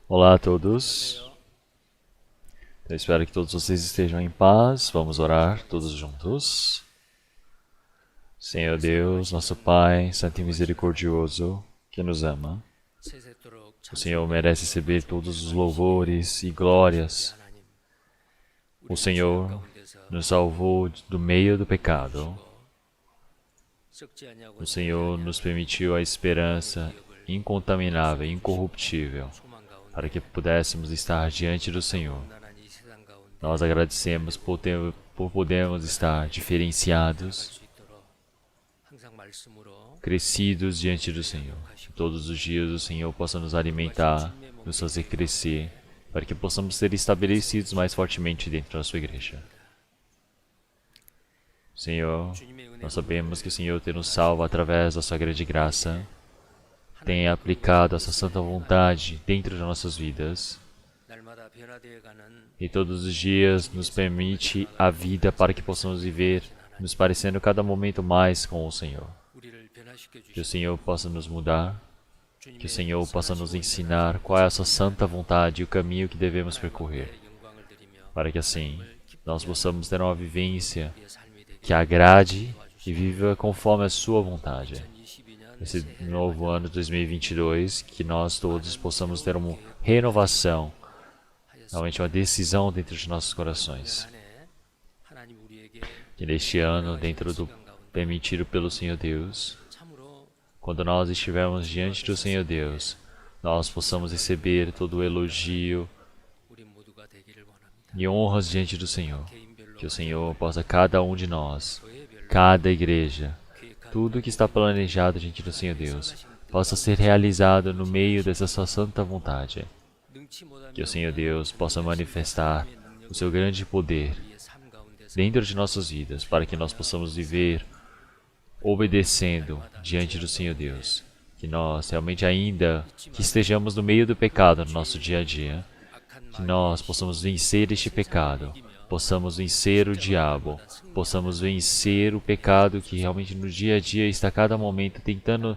Olá a todos. Eu espero que todos vocês estejam em paz. Vamos orar todos juntos. Senhor Deus, nosso Pai, Santo e Misericordioso, que nos ama, o Senhor merece receber todos os louvores e glórias. O Senhor nos salvou do meio do pecado. O Senhor nos permitiu a esperança incontaminável, incorruptível, para que pudéssemos estar diante do Senhor. Nós agradecemos por podermos estar diferenciados, crescidos diante do Senhor. Que todos os dias o Senhor possa nos alimentar, nos fazer crescer, para que possamos ser estabelecidos mais fortemente dentro da sua igreja. Senhor, nós sabemos que o Senhor tem nos salvo através da sua grande graça, tem aplicado a sua santa vontade dentro das nossas vidas, e todos os dias nos permite a vida para que possamos viver, nos parecendo cada momento mais com o Senhor. Que o Senhor possa nos mudar, que o Senhor possa nos ensinar qual é a sua santa vontade e o caminho que devemos percorrer, para que assim nós possamos ter uma vivência que agrade e viva conforme a sua vontade. Esse novo ano de 2022, que nós todos possamos ter uma renovação, realmente uma decisão dentro de nossos corações. Que neste ano, dentro do permitido pelo Senhor Deus, quando nós estivermos diante do Senhor Deus, nós possamos receber todo o elogio e honras diante do Senhor. Que o Senhor possa cada um de nós, cada igreja, tudo que está planejado diante do Senhor Deus, possa ser realizado no meio dessa sua santa vontade. Que o Senhor Deus possa manifestar o seu grande poder dentro de nossas vidas, para que nós possamos viver obedecendo diante do Senhor Deus. Que nós realmente ainda que estejamos no meio do pecado no nosso dia a dia, que nós possamos vencer este pecado, possamos vencer o diabo, possamos vencer o pecado que realmente no dia a dia está a cada momento tentando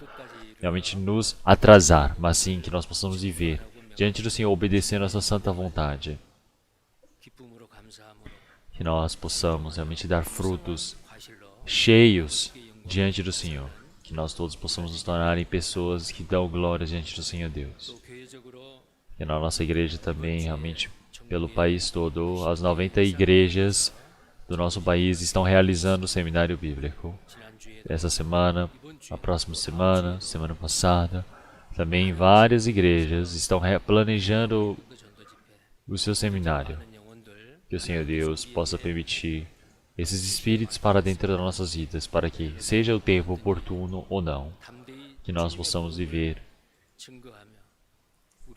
realmente nos atrasar, mas sim que nós possamos viver diante do Senhor, obedecendo a sua santa vontade. Que nós possamos realmente dar frutos cheios diante do Senhor. Que nós todos possamos nos tornar em pessoas que dão glória diante do Senhor Deus. E na nossa igreja também, realmente, pelo país todo, as 90 igrejas do nosso país estão realizando o seminário bíblico. Essa semana, a próxima semana, semana passada, também várias igrejas estão planejando o seu seminário. Que o Senhor Deus possa permitir esses espíritos para dentro das nossas vidas, para que, seja o tempo oportuno ou não, que nós possamos viver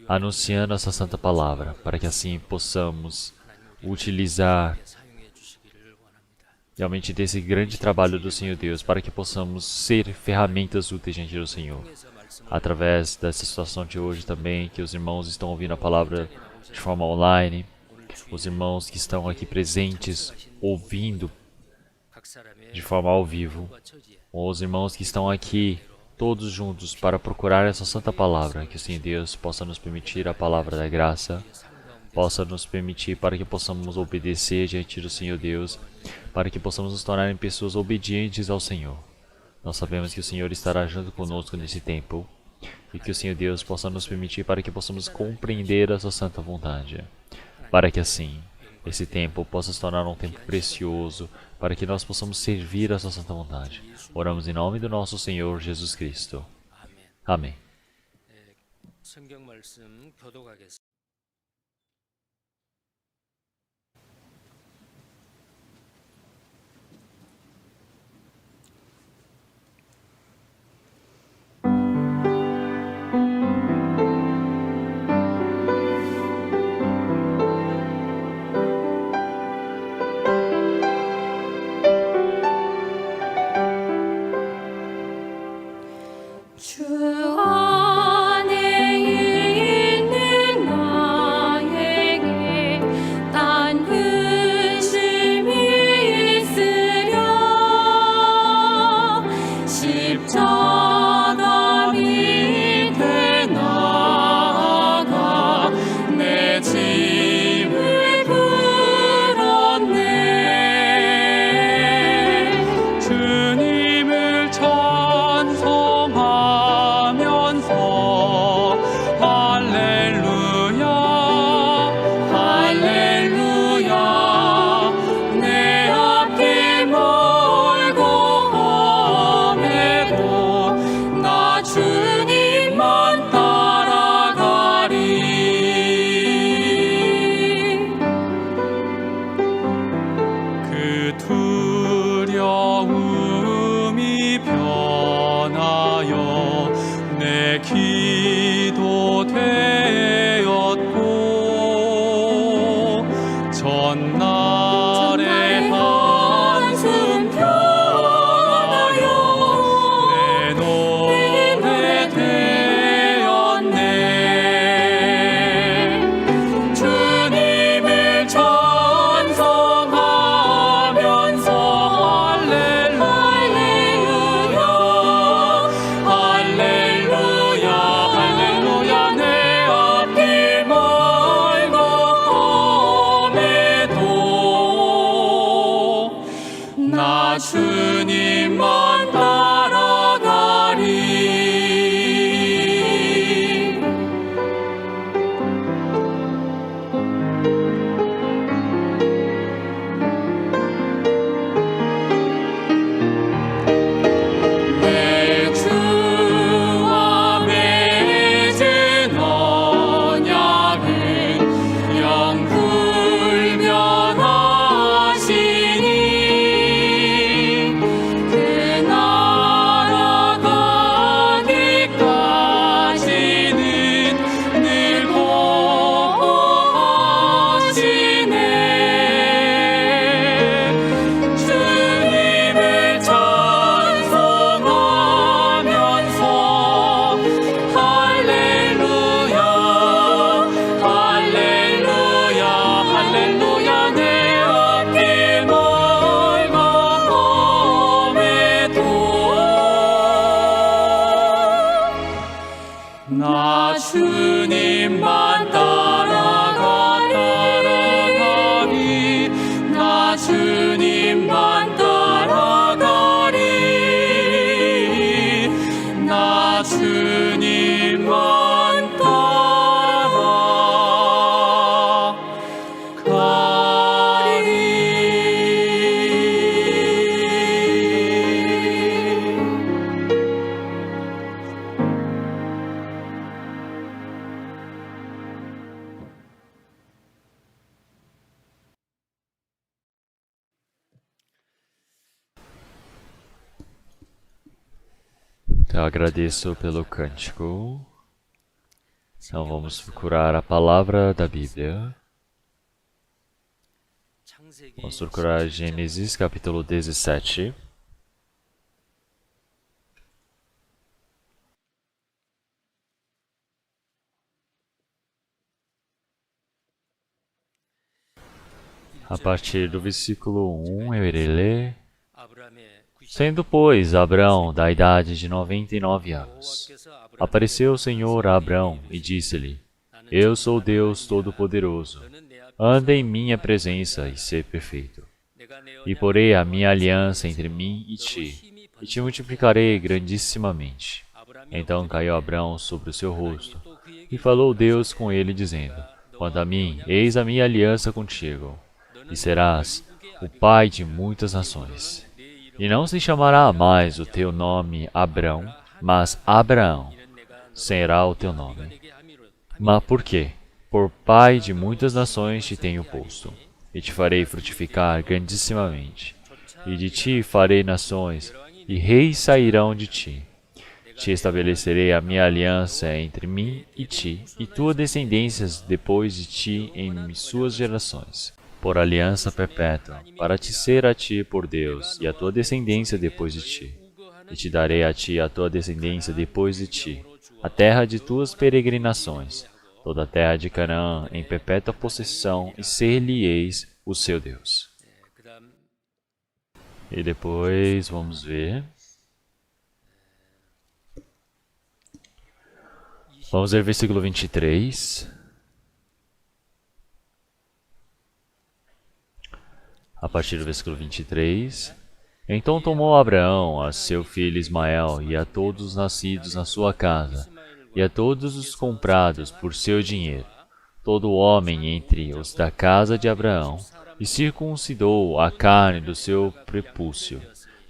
anunciando essa santa palavra, para que assim possamos utilizar realmente desse grande trabalho do Senhor Deus, para que possamos ser ferramentas úteis diante do Senhor. Através dessa situação de hoje também, que os irmãos estão ouvindo a palavra de forma online, os irmãos que estão aqui presentes, ouvindo de forma ao vivo, os irmãos que estão aqui todos juntos para procurar essa santa palavra, que o Senhor Deus possa nos permitir a palavra da graça, possa nos permitir para que possamos obedecer diante do Senhor Deus, para que possamos nos tornar em pessoas obedientes ao Senhor. Nós sabemos que o Senhor estará junto conosco nesse tempo, e que o Senhor Deus possa nos permitir para que possamos compreender a sua santa vontade, para que assim esse tempo possa se tornar um tempo precioso, para que nós possamos servir a sua santa vontade. Oramos em nome do nosso Senhor Jesus Cristo. Amém. 주 안에 있는 나 주님만 따라가리. 내 주와 맺은 언약은 영 불변하시니 그 나라 가기까지는 늘 보호하시네. 주님을 찬송하면서 할렐루야 할렐루야 할렐루야 내 앞길 멀거험에도 나 주님만 따라가리. 나 주님만 따라가리. 나 주님만 따라가리. Eu agradeço pelo cântico. Então vamos procurar a palavra da Bíblia. Vamos procurar Gênesis capítulo 17. A partir do versículo 1 eu irei ler. Sendo, pois, Abrão da idade de 99 anos, apareceu o Senhor a Abrão e disse-lhe: Eu sou Deus Todo-Poderoso. Anda em minha presença e sê perfeito. E porei a minha aliança entre mim e te multiplicarei grandissimamente. Então caiu Abrão sobre o seu rosto, e falou Deus com ele, dizendo: Quanto a mim, eis a minha aliança contigo, e serás o pai de muitas nações. E não se chamará mais o teu nome Abrão, mas Abraão será o teu nome. Mas por quê? Por pai de muitas nações te tenho posto, e te farei frutificar grandissimamente. E de ti farei nações, e reis sairão de ti. Te estabelecerei a minha aliança entre mim e ti, e tua descendência depois de ti em suas gerações, por aliança perpétua, para te ser a ti por Deus, e a tua descendência depois de ti. E te darei a ti a tua descendência depois de ti, a terra de tuas peregrinações, toda a terra de Canaã em perpétua possessão, e ser-lhe-eis o seu Deus. E depois vamos ver. Vamos ver o versículo 23. A partir do versículo 23. Então tomou Abraão a seu filho Ismael e a todos os nascidos na sua casa, e a todos os comprados por seu dinheiro, todo homem entre os da casa de Abraão, e circuncidou a carne do seu prepúcio,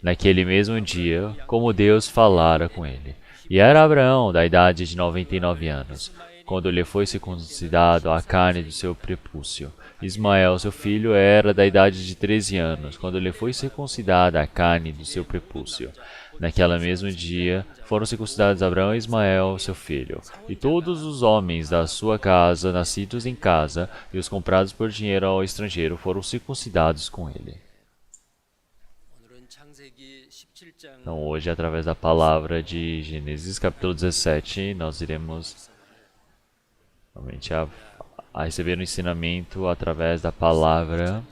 naquele mesmo dia, como Deus falara com ele. E era Abraão da idade de 99 anos, quando lhe foi circuncidado a carne do seu prepúcio. Ismael, seu filho, era da idade de 13 anos, quando lhe foi circuncidada a carne do seu prepúcio. Naquele mesmo dia, foram circuncidados Abraão e Ismael, seu filho, e todos os homens da sua casa, nascidos em casa, e os comprados por dinheiro ao estrangeiro, foram circuncidados com ele. Então, hoje, através da palavra de Gênesis, capítulo 17, nós iremos realmente a receber um ensinamento através da palavra.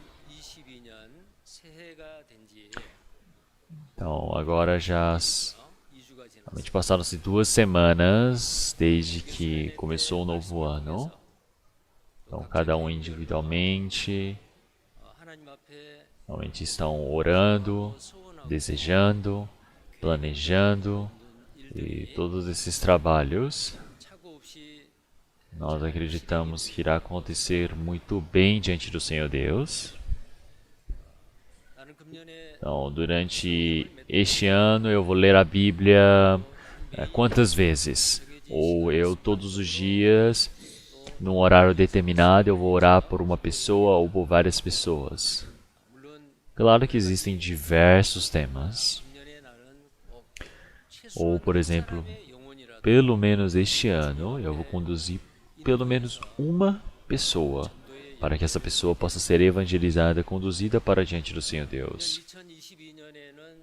Então, agora já realmente passaram-se 2 semanas desde que começou o novo ano. Então, cada um individualmente, realmente estão orando, desejando, planejando e todos esses trabalhos nós acreditamos que irá acontecer muito bem diante do Senhor Deus. Então, durante este ano eu vou ler a Bíblia quantas vezes? Ou eu todos os dias, num horário determinado, eu vou orar por uma pessoa ou por várias pessoas. Claro que existem diversos temas. Ou, por exemplo, pelo menos este ano eu vou conduzir pelo menos uma pessoa para que essa pessoa possa ser evangelizada, conduzida para diante do Senhor Deus.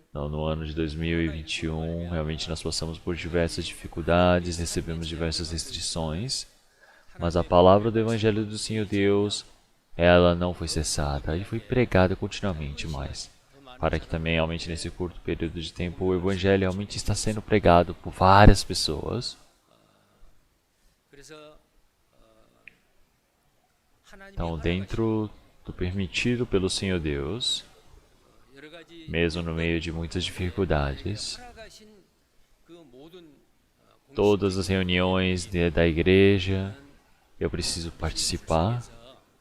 Então, no ano de 2021, realmente nós passamos por diversas dificuldades, recebemos diversas restrições, mas a palavra do Evangelho do Senhor Deus, ela não foi cessada e foi pregada continuamente mais, para que também, realmente nesse curto período de tempo, o Evangelho realmente está sendo pregado por várias pessoas. Então, dentro do permitido pelo Senhor Deus, mesmo no meio de muitas dificuldades, todas as reuniões da igreja, eu preciso participar,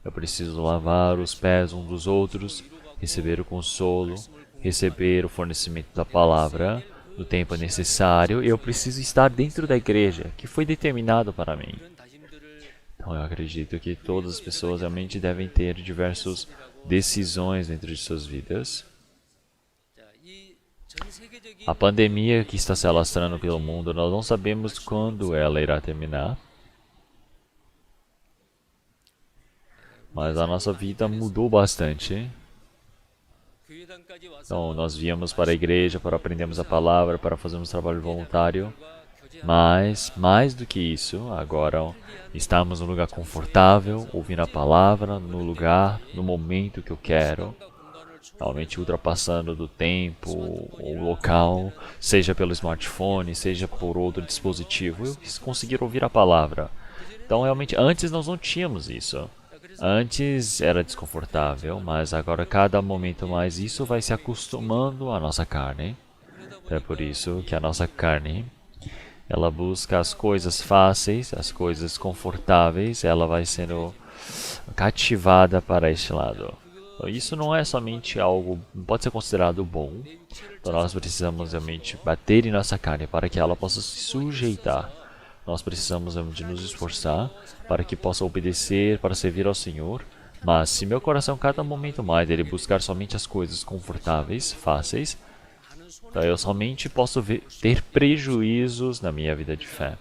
eu preciso lavar os pés uns dos outros, receber o consolo, receber o fornecimento da palavra no tempo necessário, e eu preciso estar dentro da igreja, que foi determinado para mim. Então eu acredito que todas as pessoas realmente devem ter diversas decisões dentro de suas vidas. A pandemia que está se alastrando pelo mundo, nós não sabemos quando ela irá terminar. Mas a nossa vida mudou bastante. Então nós viemos para a igreja para aprendermos a palavra, para fazermos trabalho voluntário. Mas, mais do que isso, agora estamos num lugar confortável, ouvindo a palavra, no lugar, no momento que eu quero, realmente ultrapassando do tempo, o local, seja pelo smartphone, seja por outro dispositivo, eu quis conseguir ouvir a palavra. Então, realmente, antes nós não tínhamos isso. Antes era desconfortável, mas agora, cada momento mais, isso vai se acostumando à nossa carne. É por isso que a nossa carne, ela busca as coisas fáceis, as coisas confortáveis, ela vai sendo cativada para este lado. Então, isso não é somente algo, não pode ser considerado bom. Então nós precisamos realmente bater em nossa carne para que ela possa se sujeitar. Nós precisamos realmente nos esforçar para que possa obedecer, para servir ao Senhor. Mas se meu coração cada momento mais ele buscar somente as coisas confortáveis, fáceis, então eu somente posso ter prejuízos na minha vida de fé.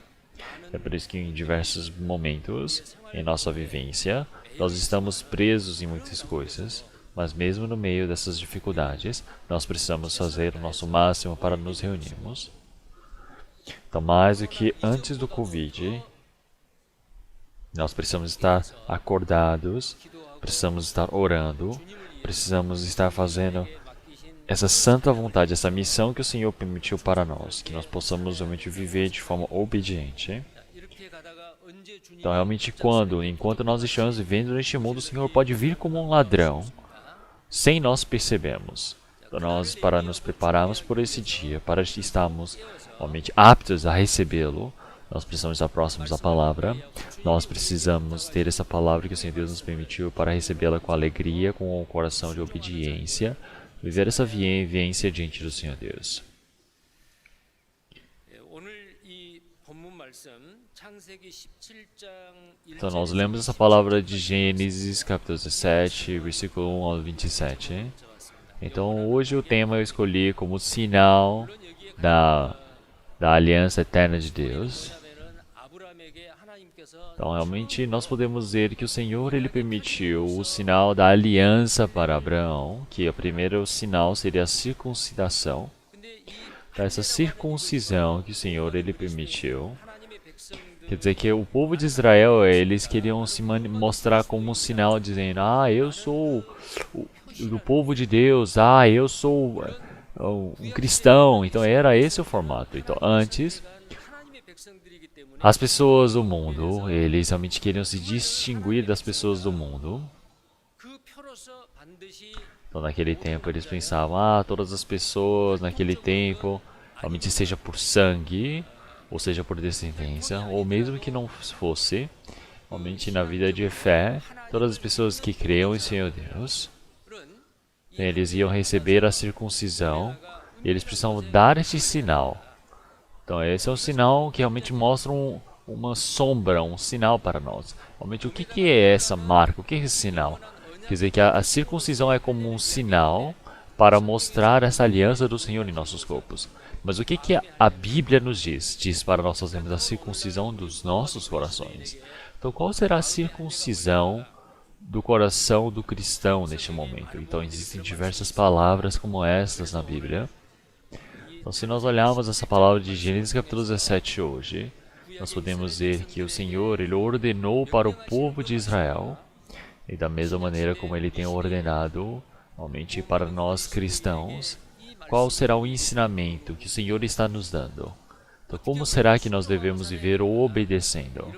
É por isso que em diversos momentos em nossa vivência, nós estamos presos em muitas coisas, mas mesmo no meio dessas dificuldades, nós precisamos fazer o nosso máximo para nos reunirmos. Então, mais do que antes do Covid, nós precisamos estar acordados, precisamos estar orando, precisamos estar fazendo essa santa vontade, essa missão que o Senhor permitiu para nós, que nós possamos realmente viver de forma obediente. Então, realmente, enquanto nós estamos vivendo neste mundo, o Senhor pode vir como um ladrão, sem nós percebermos. Então, para nos prepararmos por esse dia, para estarmos realmente aptos a recebê-lo, nós precisamos estar próximos à palavra, nós precisamos ter essa palavra que o Senhor Deus nos permitiu para recebê-la com alegria, com o coração de obediência, viver essa vivência diante do Senhor Deus. Então nós lemos essa palavra de Gênesis capítulo 17, versículo 1 ao 27. Então hoje o tema eu escolhi como sinal da aliança eterna de Deus. Então realmente nós podemos ver que o Senhor ele permitiu o sinal da aliança para Abraão, que o primeiro sinal seria a circuncidação. Então, essa circuncisão que o Senhor ele permitiu, quer dizer que o povo de Israel, eles queriam se mostrar como um sinal, dizendo, eu sou do povo de Deus, eu sou um cristão. Então era esse o formato. Então antes, as pessoas do mundo, eles realmente queriam se distinguir das pessoas do mundo. Então naquele tempo eles pensavam, todas as pessoas naquele tempo, realmente seja por sangue, ou seja por descendência, ou mesmo que não fosse, realmente na vida de fé, todas as pessoas que criam em Senhor Deus, eles iam receber a circuncisão e eles precisavam dar esse sinal. Então esse é um sinal que realmente mostra uma sombra, um sinal para nós. Realmente o que é essa marca? O que é esse sinal? Quer dizer que a circuncisão é como um sinal para mostrar essa aliança do Senhor em nossos corpos. Mas o que a Bíblia nos diz? Diz para nós fazermos a circuncisão dos nossos corações. Então qual será a circuncisão do coração do cristão neste momento? Então existem diversas palavras como estas na Bíblia. Então se nós olharmos essa palavra de Gênesis capítulo 17 hoje, nós podemos ver que o Senhor ele ordenou para o povo de Israel, e da mesma maneira como ele tem ordenado realmente para nós cristãos, qual será o ensinamento que o Senhor está nos dando. Então como será que nós devemos viver obedecendo?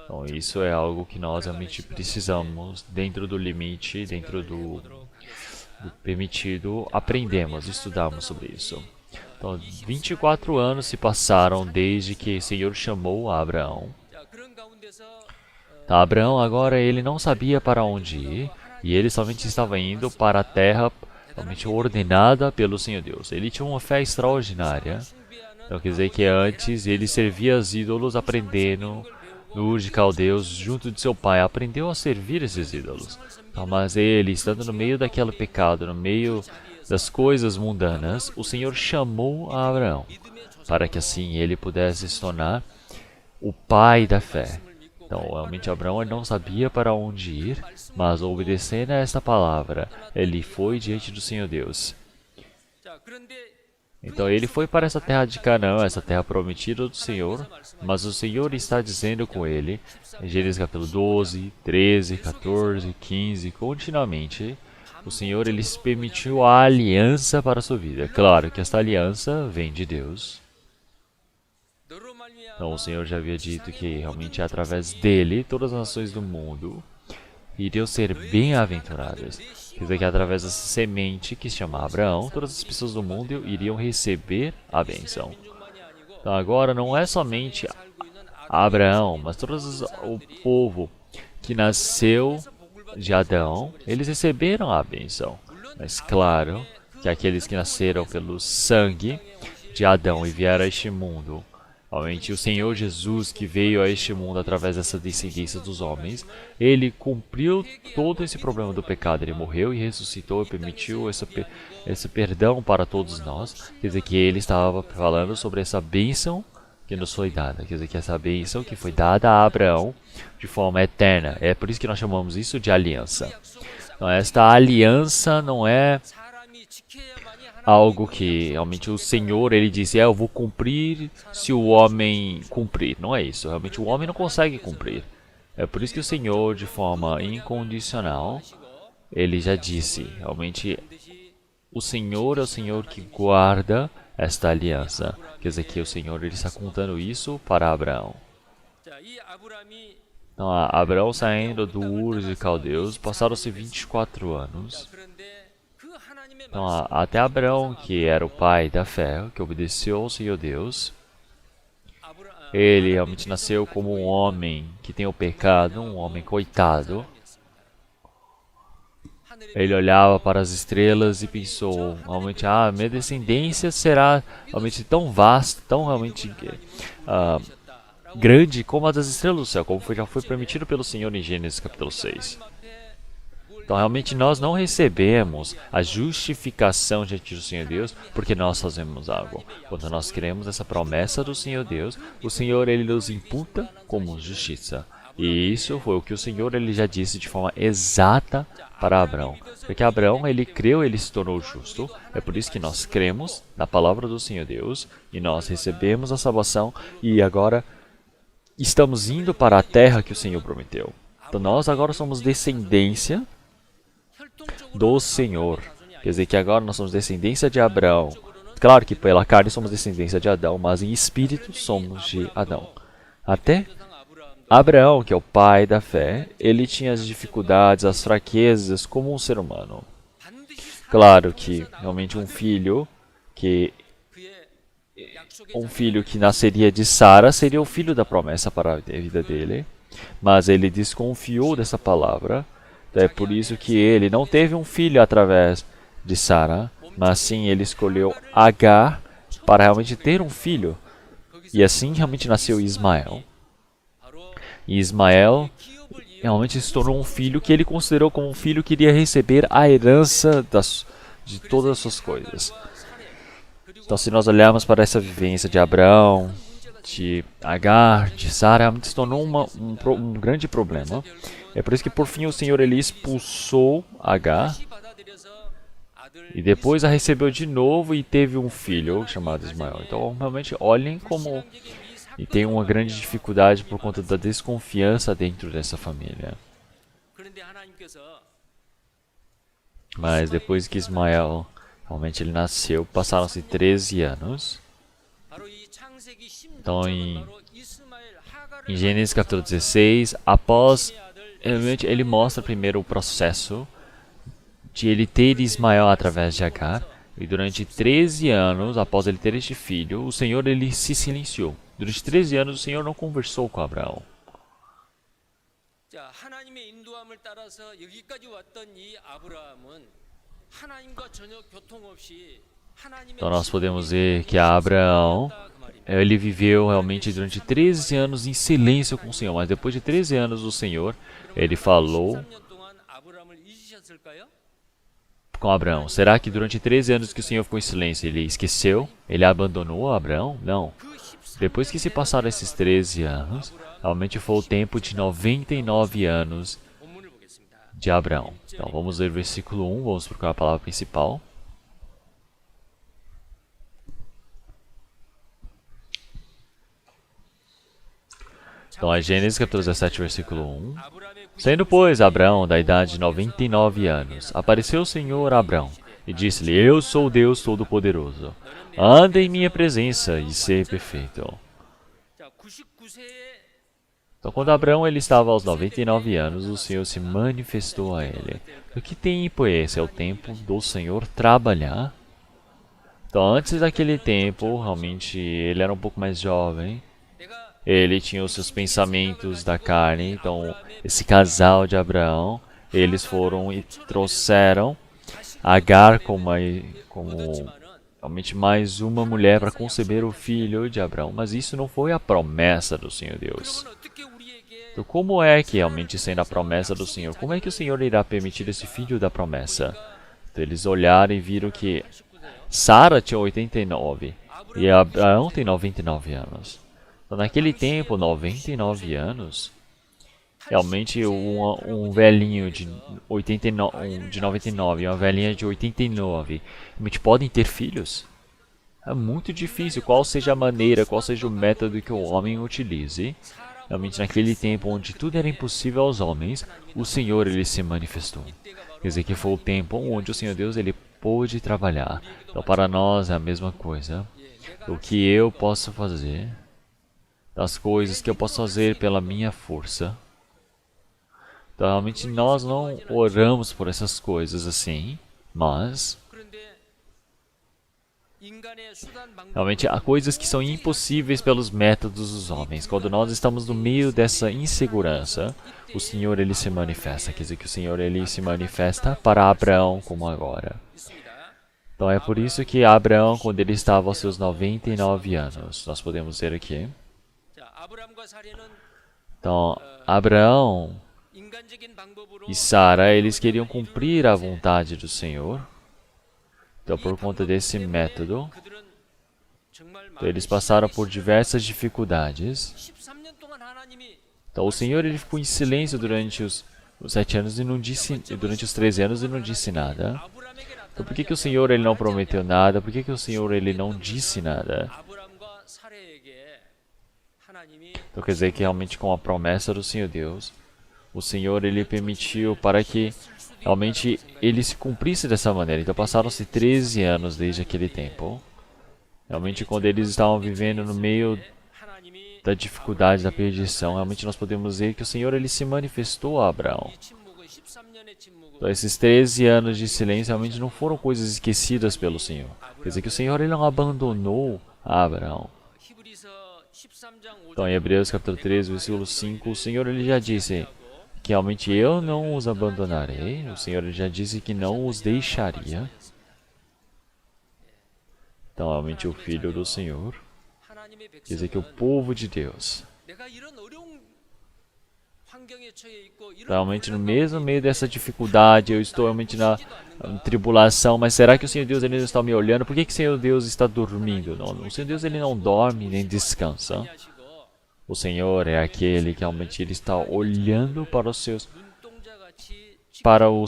Então isso é algo que nós realmente precisamos, dentro do limite, dentro do permitido, aprendemos, estudamos sobre isso. Então 24 anos se passaram desde que o Senhor chamou a Abraão. Então Abraão agora ele não sabia para onde ir, e ele somente estava indo para a terra realmente ordenada pelo Senhor Deus. Ele tinha uma fé extraordinária. Então quer dizer que antes ele servia aos ídolos aprendendo no Ur de Caldeus junto de seu pai, aprendeu a servir esses ídolos. Então, mas ele, estando no meio daquele pecado, no meio das coisas mundanas, o Senhor chamou a Abraão, para que assim ele pudesse se tornar o pai da fé. Então, realmente Abraão não sabia para onde ir, mas obedecendo a esta palavra, ele foi diante do Senhor Deus. Então ele foi para essa terra de Canaã, essa terra prometida do Senhor, mas o Senhor está dizendo com ele, em Gênesis capítulo 12, 13, 14, 15, continuamente, o Senhor ele permitiu a aliança para a sua vida. Claro que esta aliança vem de Deus. Então o Senhor já havia dito que realmente através dele, todas as nações do mundo iriam ser bem-aventuradas. Quer dizer que através dessa semente que se chama Abraão, todas as pessoas do mundo iriam receber a bênção. Então agora não é somente Abraão, mas todo o povo que nasceu de Adão, eles receberam a bênção. Mas claro que aqueles que nasceram pelo sangue de Adão e vieram a este mundo, realmente o Senhor Jesus que veio a este mundo através dessa descendência dos homens, ele cumpriu todo esse problema do pecado. Ele morreu e ressuscitou e permitiu esse perdão para todos nós. Quer dizer que ele estava falando sobre essa bênção que nos foi dada. Quer dizer que essa bênção que foi dada a Abraão de forma eterna. É por isso que nós chamamos isso de aliança. Então esta aliança não é algo que realmente o Senhor ele disse, eu vou cumprir se o homem cumprir. Não é isso. Realmente o homem não consegue cumprir. É por isso que o Senhor, de forma incondicional, ele já disse, realmente o Senhor é o Senhor que guarda esta aliança. Quer dizer que o Senhor ele está contando isso para Abraão. Então, Abraão saindo do Ur de Caldeus, passaram-se 24 anos. Então, até Abraão, que era o pai da fé, que obedeceu ao Senhor Deus, ele realmente nasceu como um homem que tem o pecado, um homem coitado. Ele olhava para as estrelas e pensou, realmente, minha descendência será realmente tão vasta, tão realmente grande como a das estrelas do céu, como já foi prometido pelo Senhor em Gênesis capítulo 6. Então, realmente, nós não recebemos a justificação diante do Senhor Deus porque nós fazemos algo. Quando nós queremos essa promessa do Senhor Deus, o Senhor ele nos imputa como justiça. E isso foi o que o Senhor ele já disse de forma exata para Abraão. Porque Abraão ele creu, ele se tornou justo. É por isso que nós cremos na palavra do Senhor Deus e nós recebemos a salvação e agora estamos indo para a terra que o Senhor prometeu. Então nós agora somos descendência do Senhor. Quer dizer que agora nós somos descendência de Abraão. Claro que pela carne somos descendência de Adão, mas em espírito somos de Adão. Até Abraão, que é o pai da fé, ele tinha as dificuldades, as fraquezas como um ser humano. Claro que realmente um filho que nasceria de Sara seria o filho da promessa para a vida dele, mas ele desconfiou dessa palavra. Então é por isso que ele não teve um filho através de Sara, mas sim ele escolheu Agar para realmente ter um filho. E assim realmente nasceu Ismael. E Ismael realmente se tornou um filho que ele considerou como um filho que iria receber a herança de todas as suas coisas. Então, se nós olharmos para essa vivência de Abraão, de Agar, de Sara, realmente se tornou um grande problema. É por isso que, por fim, o Senhor ele expulsou Agar e depois a recebeu de novo e teve um filho chamado Ismael. Então, realmente, olhem como... E tem uma grande dificuldade por conta da desconfiança dentro dessa família. Mas depois que Ismael realmente ele nasceu, passaram-se 13 anos. Então em Gênesis capítulo 16, após realmente ele mostra primeiro o processo de ele ter Ismael através de Agar. E durante 13 anos, após ele ter este filho, o Senhor ele se silenciou. Durante 13 anos, o Senhor não conversou com Abraão. Então nós podemos ver que Abraão, ele viveu realmente durante 13 anos em silêncio com o Senhor. Mas depois de 13 anos, o Senhor, ele falou com Abraão. Será que durante 13 anos que o Senhor ficou em silêncio, ele esqueceu? Ele abandonou Abraão? Não. Depois que se passaram esses 13 anos, realmente foi o tempo de 99 anos de Abraão. Então vamos ler o versículo 1, vamos procurar a palavra principal. Então é Gênesis capítulo 17, versículo 1. Sendo, pois, Abraão da idade de 99 anos, apareceu o Senhor a Abraão e disse-lhe: Eu sou o Deus Todo-Poderoso. Anda em minha presença e seja perfeito. Então, quando Abraão ele estava aos 99 anos, o Senhor se manifestou a ele. O que tempo é esse? É o tempo do Senhor trabalhar. Então, antes daquele tempo, realmente, ele era um pouco mais jovem. Ele tinha os seus pensamentos da carne. Então, esse casal de Abraão, eles foram e trouxeram Agar como realmente mais uma mulher para conceber o filho de Abraão. Mas isso não foi a promessa do Senhor Deus. Então, como é que realmente sendo a promessa do Senhor, como é que o Senhor irá permitir esse filho da promessa? Então, eles olharam e viram que Sara tinha 89 e Abraão tem 99 anos. Então, naquele tempo, 99 anos, realmente um velhinho de 99 e uma velhinha de 89 realmente podem ter filhos? É muito difícil, qual seja a maneira, qual seja o método que o homem utilize. Realmente naquele tempo onde tudo era impossível aos homens, o Senhor ele se manifestou. Quer dizer que foi o tempo onde o Senhor Deus ele pôde trabalhar. Então para nós é a mesma coisa. O que eu posso fazer, das coisas que eu posso fazer pela minha força. Então realmente nós não oramos por essas coisas assim, mas realmente há coisas que são impossíveis pelos métodos dos homens. Quando nós estamos no meio dessa insegurança, o Senhor ele se manifesta. Quer dizer que o Senhor ele se manifesta para Abraão como agora. Então é por isso que Abraão, quando ele estava aos seus 99 anos, nós podemos ver aqui. Então Abraão e Sara, eles queriam cumprir a vontade do Senhor. Então, por conta desse método, então, eles passaram por diversas dificuldades. Então, o Senhor ele ficou em silêncio durante os 7 anos e não disse, durante os 13 anos e não disse nada. Então, por que o Senhor ele não prometeu nada? Por que o Senhor ele não disse nada? Então, quer dizer que realmente com a promessa do Senhor Deus, o Senhor ele permitiu para que realmente ele se cumprisse dessa maneira. Então passaram-se 13 anos desde aquele tempo. Realmente quando eles estavam vivendo no meio da dificuldade, da perdição, realmente nós podemos ver que o Senhor ele se manifestou a Abraão. Então, esses 13 anos de silêncio realmente não foram coisas esquecidas pelo Senhor. Quer dizer que o Senhor ele não abandonou Abraão. Então, em Hebreus capítulo 13, versículo 5, o Senhor ele já disse que realmente eu não os abandonarei. O Senhor ele já disse que não os deixaria. Então, realmente o Filho do Senhor, quer dizer que o povo de Deus, realmente no mesmo meio dessa dificuldade, eu estou realmente na tribulação, mas será que o Senhor Deus ele não está me olhando? Por que o Senhor Deus está dormindo? Não, o Senhor Deus ele não dorme nem descansa. O Senhor é aquele que realmente ele está olhando para os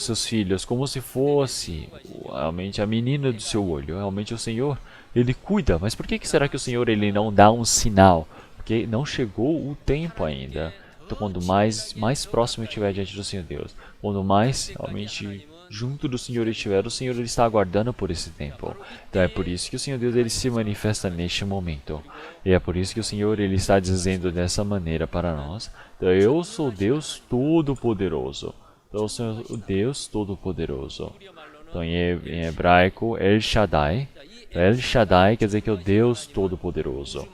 seus filhos como se fosse realmente a menina do seu olho. Realmente o Senhor ele cuida, mas por que será que o Senhor ele não dá um sinal? Porque não chegou o tempo ainda. Então, quando mais próximo eu estiver diante do Senhor Deus, quando mais realmente junto do Senhor estiver, o Senhor ele está aguardando por esse tempo. Então é por isso que o Senhor Deus ele se manifesta neste momento. E é por isso que o Senhor ele está dizendo dessa maneira para nós. Então, eu sou Deus Todo-Poderoso. Então, eu sou o Deus Todo-Poderoso. Então, em hebraico, El Shaddai. El Shaddai quer dizer que é o Deus Todo-Poderoso.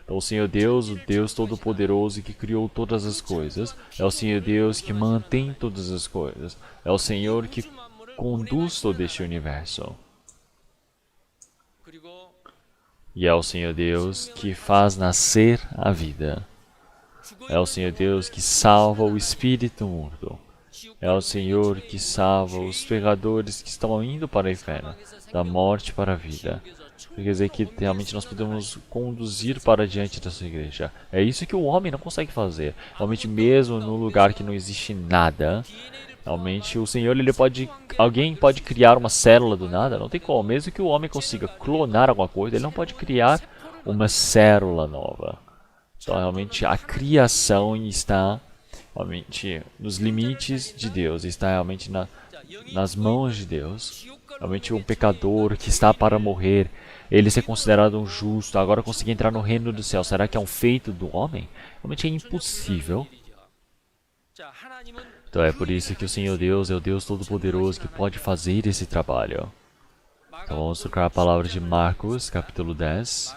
Então, o Senhor Deus, o Deus Todo-Poderoso que criou todas as coisas, é o Senhor Deus que mantém todas as coisas, é o Senhor que conduz todo este universo. E é o Senhor Deus que faz nascer a vida. É o Senhor Deus que salva o espírito morto. É o Senhor que salva os pecadores que estão indo para o inferno, da morte para a vida. Quer dizer que realmente nós podemos conduzir para diante dessa igreja. É isso que o homem não consegue fazer. Realmente mesmo no lugar que não existe nada, realmente o Senhor alguém pode criar uma célula do nada, não tem como. Mesmo que o homem consiga clonar alguma coisa, ele não pode criar uma célula nova. Então realmente a criação está realmente nos limites de Deus, está realmente nas mãos de Deus. Realmente um pecador que está para morrer, ele ser considerado um justo, agora conseguir entrar no reino do céu, será que é um feito do homem? Realmente é impossível. Então é por isso que o Senhor Deus é o Deus Todo-Poderoso que pode fazer esse trabalho. Então vamos trocar a palavra de Marcos, capítulo 10.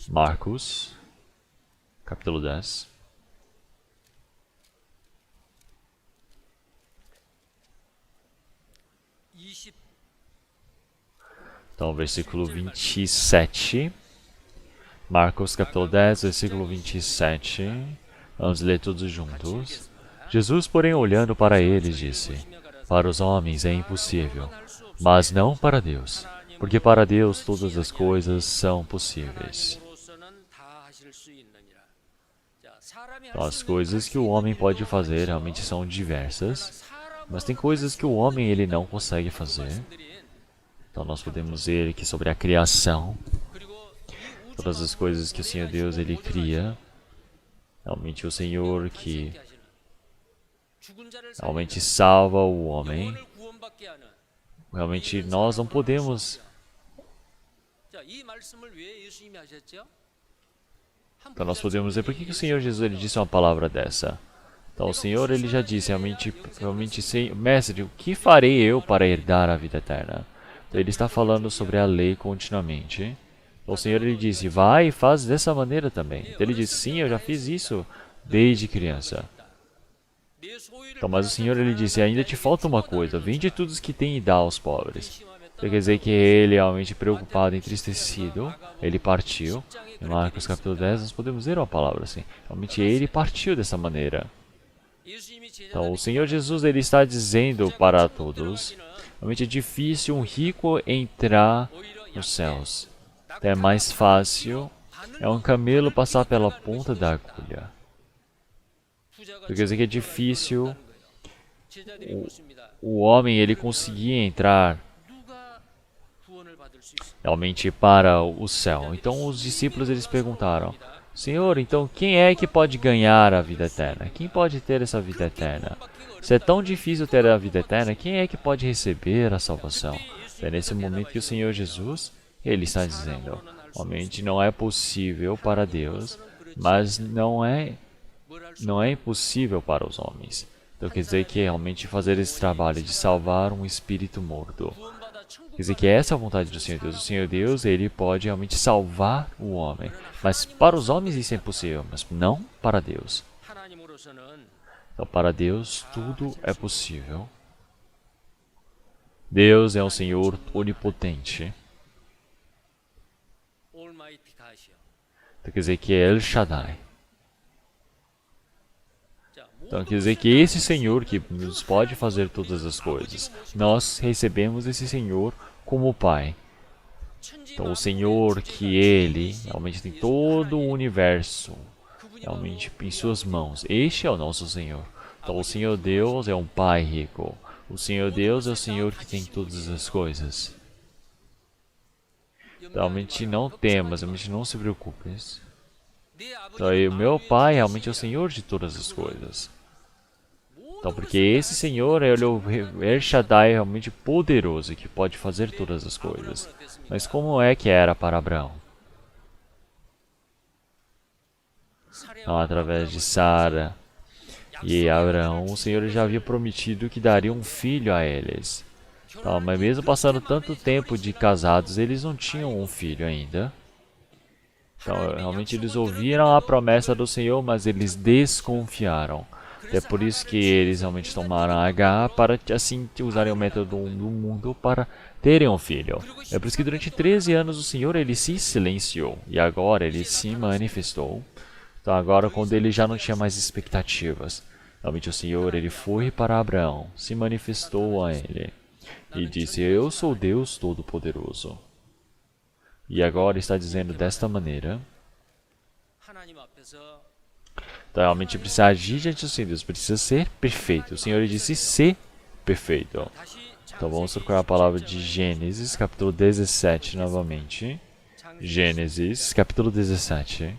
Marcos, capítulo 10. Então, versículo 27. Marcos, capítulo 10, versículo 27. Vamos ler todos juntos. Jesus, porém, olhando para eles, disse: Para os homens é impossível, mas não para Deus, porque para Deus todas as coisas são possíveis. Então, as coisas que o homem pode fazer realmente são diversas, mas tem coisas que o homem ele não consegue fazer. Então nós podemos ver aqui sobre a criação, todas as coisas que o Senhor Deus ele cria, realmente o Senhor que realmente salva o homem. Realmente nós não podemos. Então nós podemos ver por que o Senhor Jesus ele disse uma palavra dessa. Então o Senhor ele já disse realmente, mestre, o que farei eu para herdar a vida eterna? Então, ele está falando sobre a lei continuamente. Então, o Senhor ele disse, vai e faz dessa maneira também. Então, ele disse, sim, eu já fiz isso desde criança. Então, mas o Senhor ele disse, ainda te falta uma coisa, vende tudo o que tem e dá aos pobres. Então, quer dizer que ele, realmente preocupado, entristecido, ele partiu. Em Marcos capítulo 10, nós podemos ver uma palavra assim. Realmente ele partiu dessa maneira. Então, o Senhor Jesus ele está dizendo para todos, realmente é difícil um rico entrar nos céus. Então, é mais fácil, é um camelo passar pela ponta da agulha. Quer dizer que é difícil o homem ele conseguir entrar realmente para o céu. Então os discípulos eles perguntaram, Senhor, então quem é que pode ganhar a vida eterna? Quem pode ter essa vida eterna? Se é tão difícil ter a vida eterna, quem é que pode receber a salvação? É nesse momento que o Senhor Jesus, ele está dizendo, realmente não é possível para Deus, mas não é impossível para os homens. Então quer dizer que realmente fazer esse trabalho de salvar um espírito morto. Quer dizer que essa é a vontade do Senhor Deus. O Senhor Deus, ele pode realmente salvar o homem. Mas para os homens isso é impossível, mas não para Deus. Então para Deus tudo é possível. Deus é um Senhor onipotente. Então quer dizer que é El Shaddai. Então quer dizer que esse Senhor que nos pode fazer todas as coisas, nós recebemos esse Senhor como Pai. Então o Senhor que Ele realmente tem todo o universo realmente em suas mãos. Este é o nosso Senhor. Então o Senhor Deus é um Pai rico. O Senhor Deus é o Senhor que tem todas as coisas. Então realmente não temas, realmente não se preocupe. Então o meu Pai realmente é o Senhor de todas as coisas. Então, porque esse Senhor é o El Shaddai realmente poderoso, que pode fazer todas as coisas. Mas como é que era para Abraão? Então, através de Sara e Abraão, o Senhor já havia prometido que daria um filho a eles. Então, mas mesmo passando tanto tempo de casados, eles não tinham um filho ainda. Então, realmente eles ouviram a promessa do Senhor, mas eles desconfiaram. É por isso que eles realmente tomaram H para assim usarem o método do mundo para terem um filho. É por isso que durante 13 anos o Senhor ele se silenciou e agora ele se manifestou. Então agora quando ele já não tinha mais expectativas, realmente o Senhor ele foi para Abraão, se manifestou a ele e disse: Eu sou Deus Todo-Poderoso. E agora está dizendo desta maneira. Então, realmente precisa agir diante do Senhor Deus, precisa ser perfeito. O Senhor disse ser perfeito. Então vamos procurar a palavra de Gênesis, capítulo 17 novamente. Gênesis, capítulo 17.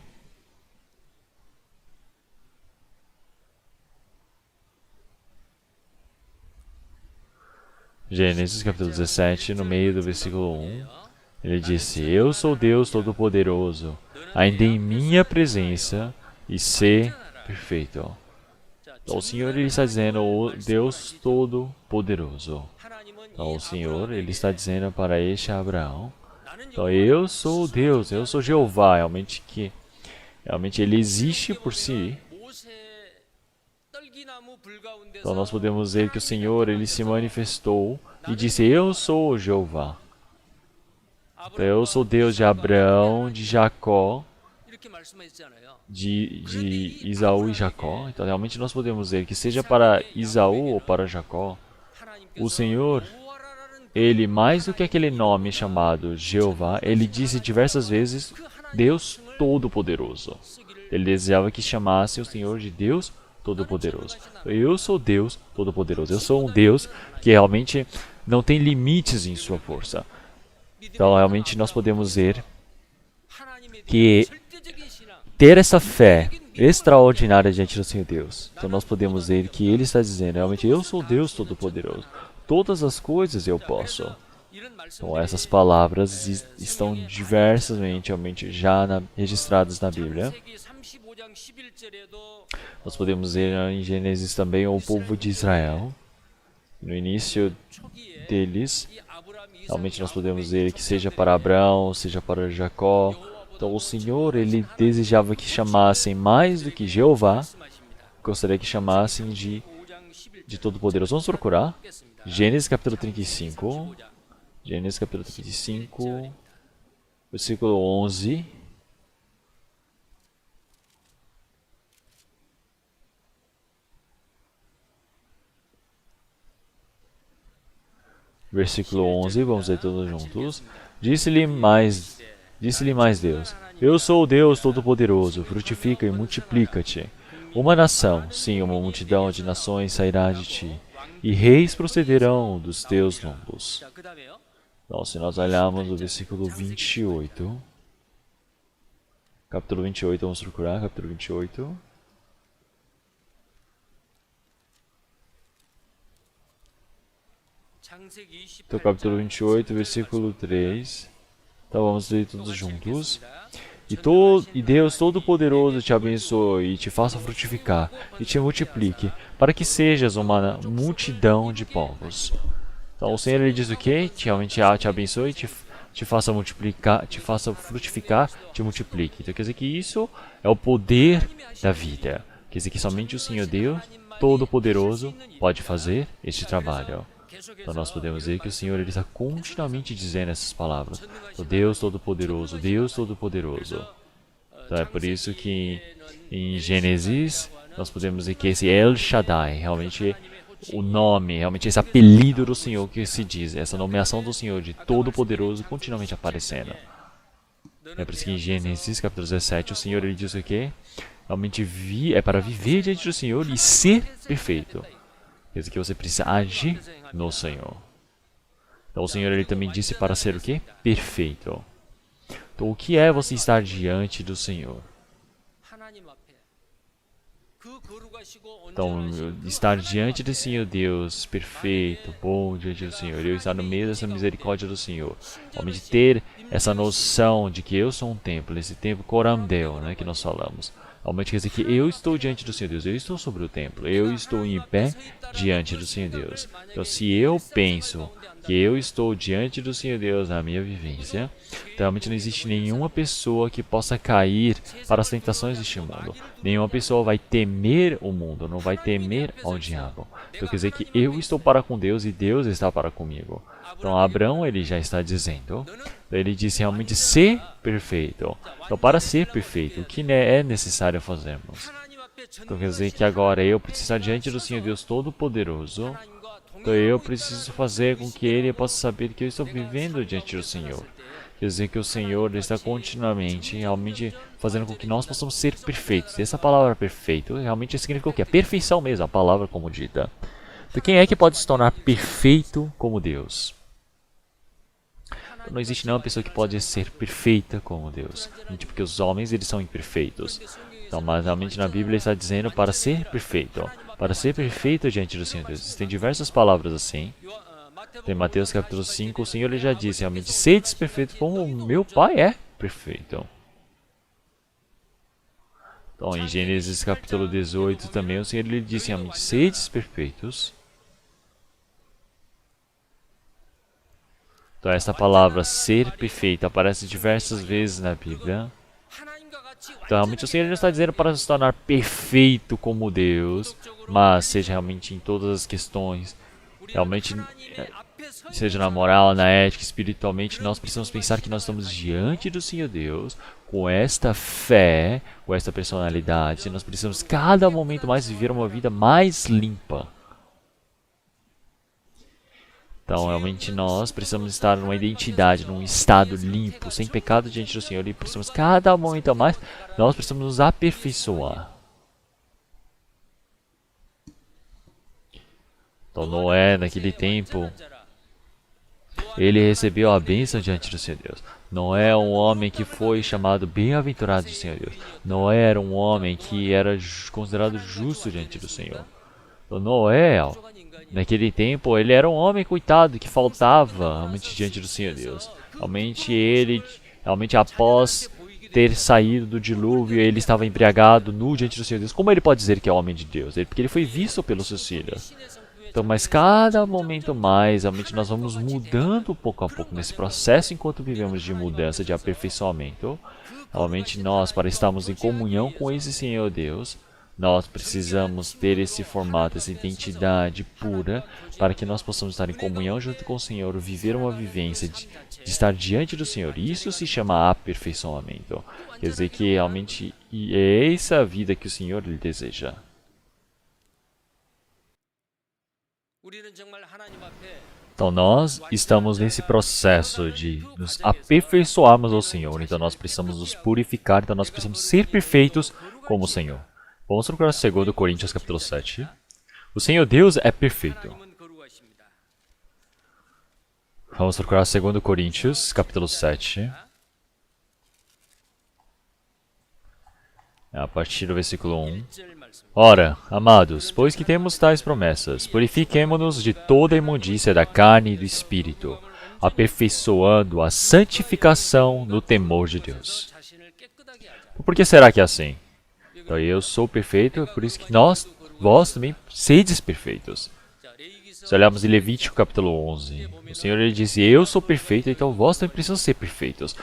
Gênesis, capítulo 17, no meio do versículo 1. Ele disse: Eu sou Deus Todo-Poderoso, ainda em minha presença, e ser perfeito. Então o Senhor ele está dizendo o Deus Todo-Poderoso. Então o Senhor ele está dizendo para este Abraão: então eu sou Deus, eu sou Jeová, realmente que realmente ele existe por si. Então nós podemos ver que o Senhor ele se manifestou e disse: eu sou Jeová. Então eu sou Deus de Abraão, de Jacó, de Isaú e Jacó. Então realmente nós podemos ver que seja para Isaú ou para Jacó, o Senhor, ele mais do que aquele nome chamado Jeová, ele disse diversas vezes Deus Todo-Poderoso. Ele desejava que chamasse o Senhor de Deus Todo-Poderoso. Eu sou Deus Todo-Poderoso. Eu sou um Deus que realmente não tem limites em sua força. Então realmente nós podemos ver que ter essa fé extraordinária diante do Senhor Deus. Então nós podemos ver que Ele está dizendo, realmente, eu sou Deus Todo-Poderoso. Todas as coisas eu posso. Então essas palavras estão diversamente realmente já registradas na Bíblia. Nós podemos ver em Gênesis também o povo de Israel. No início deles, realmente nós podemos ver que seja para Abraão, seja para Jacó. Então o Senhor, ele desejava que chamassem mais do que Jeová, gostaria que chamassem de Todo-Poderoso. Vamos procurar. Gênesis capítulo 35. Gênesis capítulo 35, versículo 11. Versículo 11, vamos ler todos juntos. Disse-lhe mais Deus: eu sou o Deus Todo-Poderoso, frutifica e multiplica-te. Uma nação, sim, uma multidão de nações sairá de ti, e reis procederão dos teus lombos. Então, se nós olharmos o versículo 28, capítulo 28, vamos procurar, capítulo 28. Então, capítulo 28, versículo 3. Então, vamos ler todos juntos. E Deus Todo-Poderoso te abençoe e te faça frutificar e te multiplique, para que sejas uma multidão de povos. Então o Senhor ele diz o quê? Que realmente te abençoe, te faça multiplicar, te faça frutificar, te multiplique. Então quer dizer que isso é o poder da vida. Quer dizer que somente o Senhor Deus Todo-Poderoso pode fazer este trabalho. Então nós podemos ver que o Senhor ele está continuamente dizendo essas palavras. O Deus Todo-Poderoso, Deus Todo-Poderoso. Então é por isso que em Gênesis nós podemos ver que esse El Shaddai, realmente o nome, realmente esse apelido do Senhor que se diz, essa nomeação do Senhor de Todo-Poderoso continuamente aparecendo. É por isso que em Gênesis capítulo 17 o Senhor ele diz o quê? Realmente é para viver diante do Senhor e ser perfeito. Quer dizer que você precisa agir no Senhor. Então o Senhor ele também disse para ser o quê? Perfeito. Então o que é você estar diante do Senhor? Então, estar diante do Senhor Deus, perfeito, bom diante do Senhor, eu estar no meio dessa misericórdia do Senhor, realmente ter essa noção de que eu sou um templo, esse templo Coramdel, né, que nós falamos. Realmente quer dizer que eu estou diante do Senhor Deus, eu estou sobre o templo, eu estou em pé diante do Senhor Deus. Então, se eu penso que eu estou diante do Senhor Deus na minha vivência, então, realmente não existe nenhuma pessoa que possa cair para as tentações deste mundo. Nenhuma pessoa vai temer o mundo, não vai temer ao diabo. Então quer dizer que eu estou para com Deus e Deus está para comigo. Então Abraão ele já está dizendo, ele disse realmente ser perfeito. Então para ser perfeito, o que é necessário fazermos? Então quer dizer que agora eu preciso estar diante do Senhor Deus Todo-Poderoso. Então eu preciso fazer com que Ele possa saber que eu estou vivendo diante do Senhor. Quer dizer que o Senhor está continuamente, realmente fazendo com que nós possamos ser perfeitos. E essa palavra perfeito realmente significa o quê? A perfeição mesmo, a palavra como dita. Então quem é que pode se tornar perfeito como Deus? Então, não existe nenhuma pessoa que pode ser perfeita como Deus. Porque os homens eles são imperfeitos. Então, mas realmente na Bíblia está dizendo para ser perfeito. Para ser perfeito diante do Senhor Deus. Existem diversas palavras assim. Tem Mateus capítulo 5, o Senhor ele já disse, realmente, sedes perfeitos como o meu Pai é perfeito. Então, em Gênesis capítulo 18 também, o Senhor ele disse, realmente, sedes perfeitos. Então, essa palavra, ser perfeito, aparece diversas vezes na Bíblia. Então, realmente, o Senhor ele está dizendo para se tornar perfeito como Deus, mas seja realmente em todas as questões, realmente, seja na moral, na ética, espiritualmente, nós precisamos pensar que nós estamos diante do Senhor Deus, com esta fé, com esta personalidade, nós precisamos cada momento mais viver uma vida mais limpa. Então, realmente, nós precisamos estar numa identidade, num estado limpo, sem pecado diante do Senhor. E precisamos, cada momento a mais, nós precisamos nos aperfeiçoar. Então, Noé, naquele tempo, ele recebeu a bênção diante do Senhor Deus. Noé é um homem que foi chamado bem-aventurado do Senhor Deus. Noé era um homem que era considerado justo diante do Senhor. Então, Noé, naquele tempo, ele era um homem coitado que faltava realmente diante do Senhor Deus. Realmente após ter saído do dilúvio, ele estava embriagado, nu diante do Senhor Deus. Como ele pode dizer que é homem de Deus? Porque ele foi visto pelos seus filhos. Então, mas cada momento mais, realmente nós vamos mudando pouco a pouco nesse processo enquanto vivemos de mudança, de aperfeiçoamento. Realmente nós, para estarmos em comunhão com esse Senhor Deus, nós precisamos ter esse formato, essa identidade pura, para que nós possamos estar em comunhão junto com o Senhor, viver uma vivência de estar diante do Senhor. Isso se chama aperfeiçoamento. Quer dizer que realmente é essa a vida que o Senhor lhe deseja. Então nós estamos nesse processo de nos aperfeiçoarmos ao Senhor. Então nós precisamos nos purificar, então nós precisamos ser perfeitos como o Senhor. Vamos procurar 2 Coríntios capítulo 7. O Senhor Deus é perfeito. Vamos procurar 2 Coríntios capítulo 7. A partir do versículo 1. Ora, amados, pois que temos tais promessas, purifiquemo-nos de toda a imundícia da carne e do espírito, aperfeiçoando a santificação no temor de Deus. Por que será que é assim? Então eu sou perfeito, é por isso que vós também sedes perfeitos. Se olharmos em Levítico capítulo 11, o Senhor ele disse, eu sou perfeito, então vós também precisam ser perfeitos.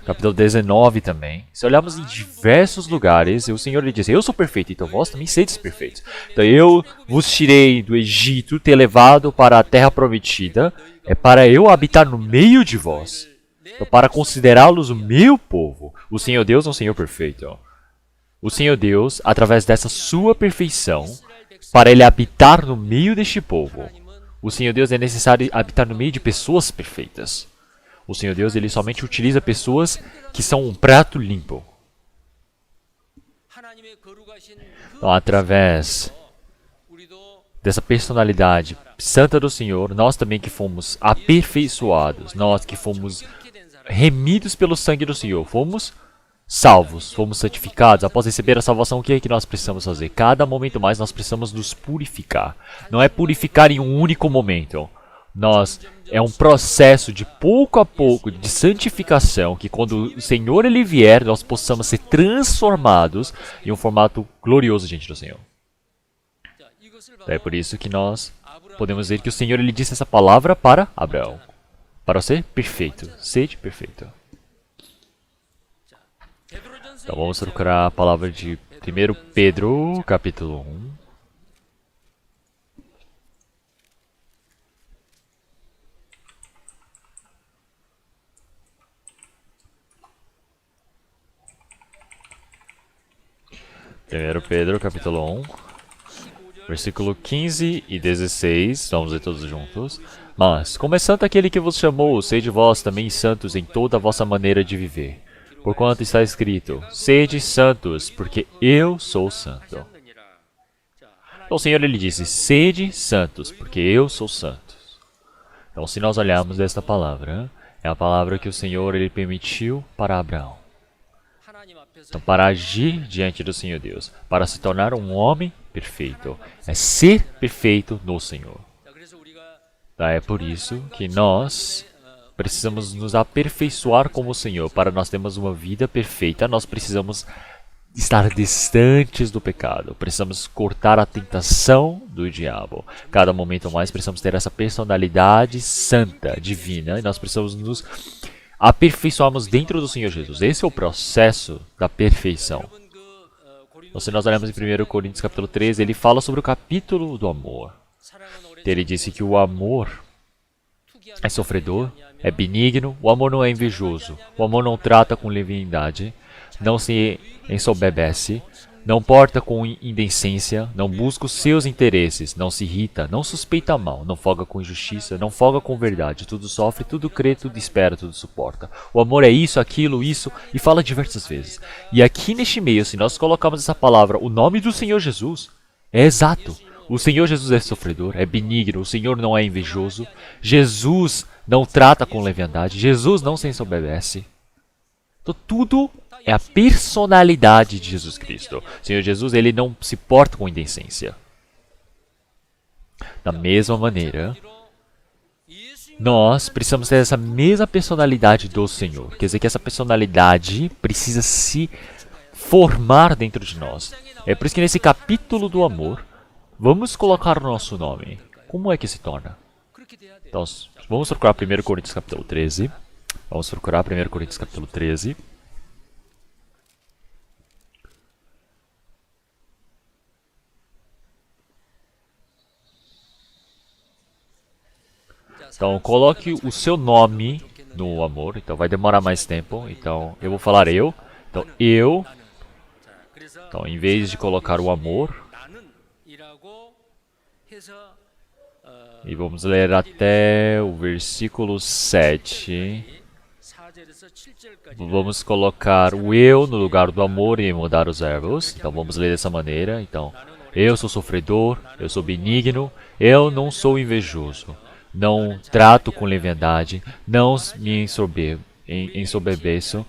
Capítulo 19 também. Se olharmos em diversos lugares, o Senhor ele diz, eu sou perfeito, então vós também sedes perfeitos. Então eu vos tirei do Egito, te levado para a terra prometida, é para eu habitar no meio de vós. Então, para considerá-los o meu povo. O Senhor Deus é um Senhor perfeito. O Senhor Deus, através dessa sua perfeição, para ele habitar no meio deste povo, o Senhor Deus é necessário habitar no meio de pessoas perfeitas. O Senhor Deus ele somente utiliza pessoas que são um prato limpo. Então, através dessa personalidade santa do Senhor, nós também que fomos aperfeiçoados, nós que fomos remidos pelo sangue do Senhor, fomos salvos, fomos santificados. Após receber a salvação, o que é que nós precisamos fazer? Cada momento mais nós precisamos nos purificar. Não é purificar em um único momento. É um processo de pouco a pouco, de santificação, que quando o Senhor ele vier, nós possamos ser transformados em um formato glorioso diante do Senhor. É por isso que nós podemos dizer que o Senhor ele disse essa palavra para Abraão. Para ser perfeito, sede perfeito. Então vamos procurar a palavra de 1 Pedro, capítulo 1. Primeiro Pedro, capítulo 1, versículo 15 e 16, vamos ler todos juntos. Mas, como é santo aquele que vos chamou, sede vós também santos em toda a vossa maneira de viver. Porquanto está escrito, sede santos, porque eu sou santo. Então o Senhor ele disse, sede santos, porque eu sou santo. Então se nós olharmos esta palavra, é a palavra que o Senhor ele permitiu para Abraão. Então, para agir diante do Senhor Deus, para se tornar um homem perfeito, é ser perfeito no Senhor. Então, é por isso que nós precisamos nos aperfeiçoar como o Senhor. Para nós termos uma vida perfeita, nós precisamos estar distantes do pecado. Precisamos cortar a tentação do diabo. Cada momento mais precisamos ter essa personalidade santa, divina, e nós precisamos nos aperfeiçoarmos dentro do Senhor Jesus. Esse é o processo da perfeição. Então, se nós olharmos em 1 Coríntios capítulo 13, ele fala sobre o capítulo do amor. Ele disse que o amor é sofredor, é benigno, o amor não é invejoso, o amor não trata com leviandade, não se ensoberbece, não porta com indecência, não busca os seus interesses, não se irrita, não suspeita mal, não folga com injustiça, não folga com verdade, tudo sofre, tudo crê, tudo espera, tudo suporta. O amor é isso, aquilo, isso, e fala diversas vezes. E aqui neste meio, se nós colocarmos essa palavra, o nome do Senhor Jesus, é exato. O Senhor Jesus é sofredor, é benigno, o Senhor não é invejoso, Jesus não trata com leviandade, Jesus não se ensoberbece. Então tudo é a personalidade de Jesus Cristo. O Senhor Jesus, ele não se porta com indecência. Da mesma maneira, nós precisamos ter essa mesma personalidade do Senhor. Quer dizer que essa personalidade precisa se formar dentro de nós. É por isso que nesse capítulo do amor, vamos colocar o nosso nome. Como é que se torna? Então, vamos procurar 1 Coríntios capítulo 13. Vamos procurar 1 Coríntios capítulo 13. Então, coloque o seu nome no amor. Então, vai demorar mais tempo. Então, eu vou falar eu. Então, eu. Então, em vez de colocar o amor. E vamos ler até o versículo 7. Vamos colocar o eu no lugar do amor e mudar os verbos. Então, vamos ler dessa maneira. Então, eu sou sofredor, eu sou benigno, eu não sou invejoso. Não trato com leviandade, não me ensoberbeço,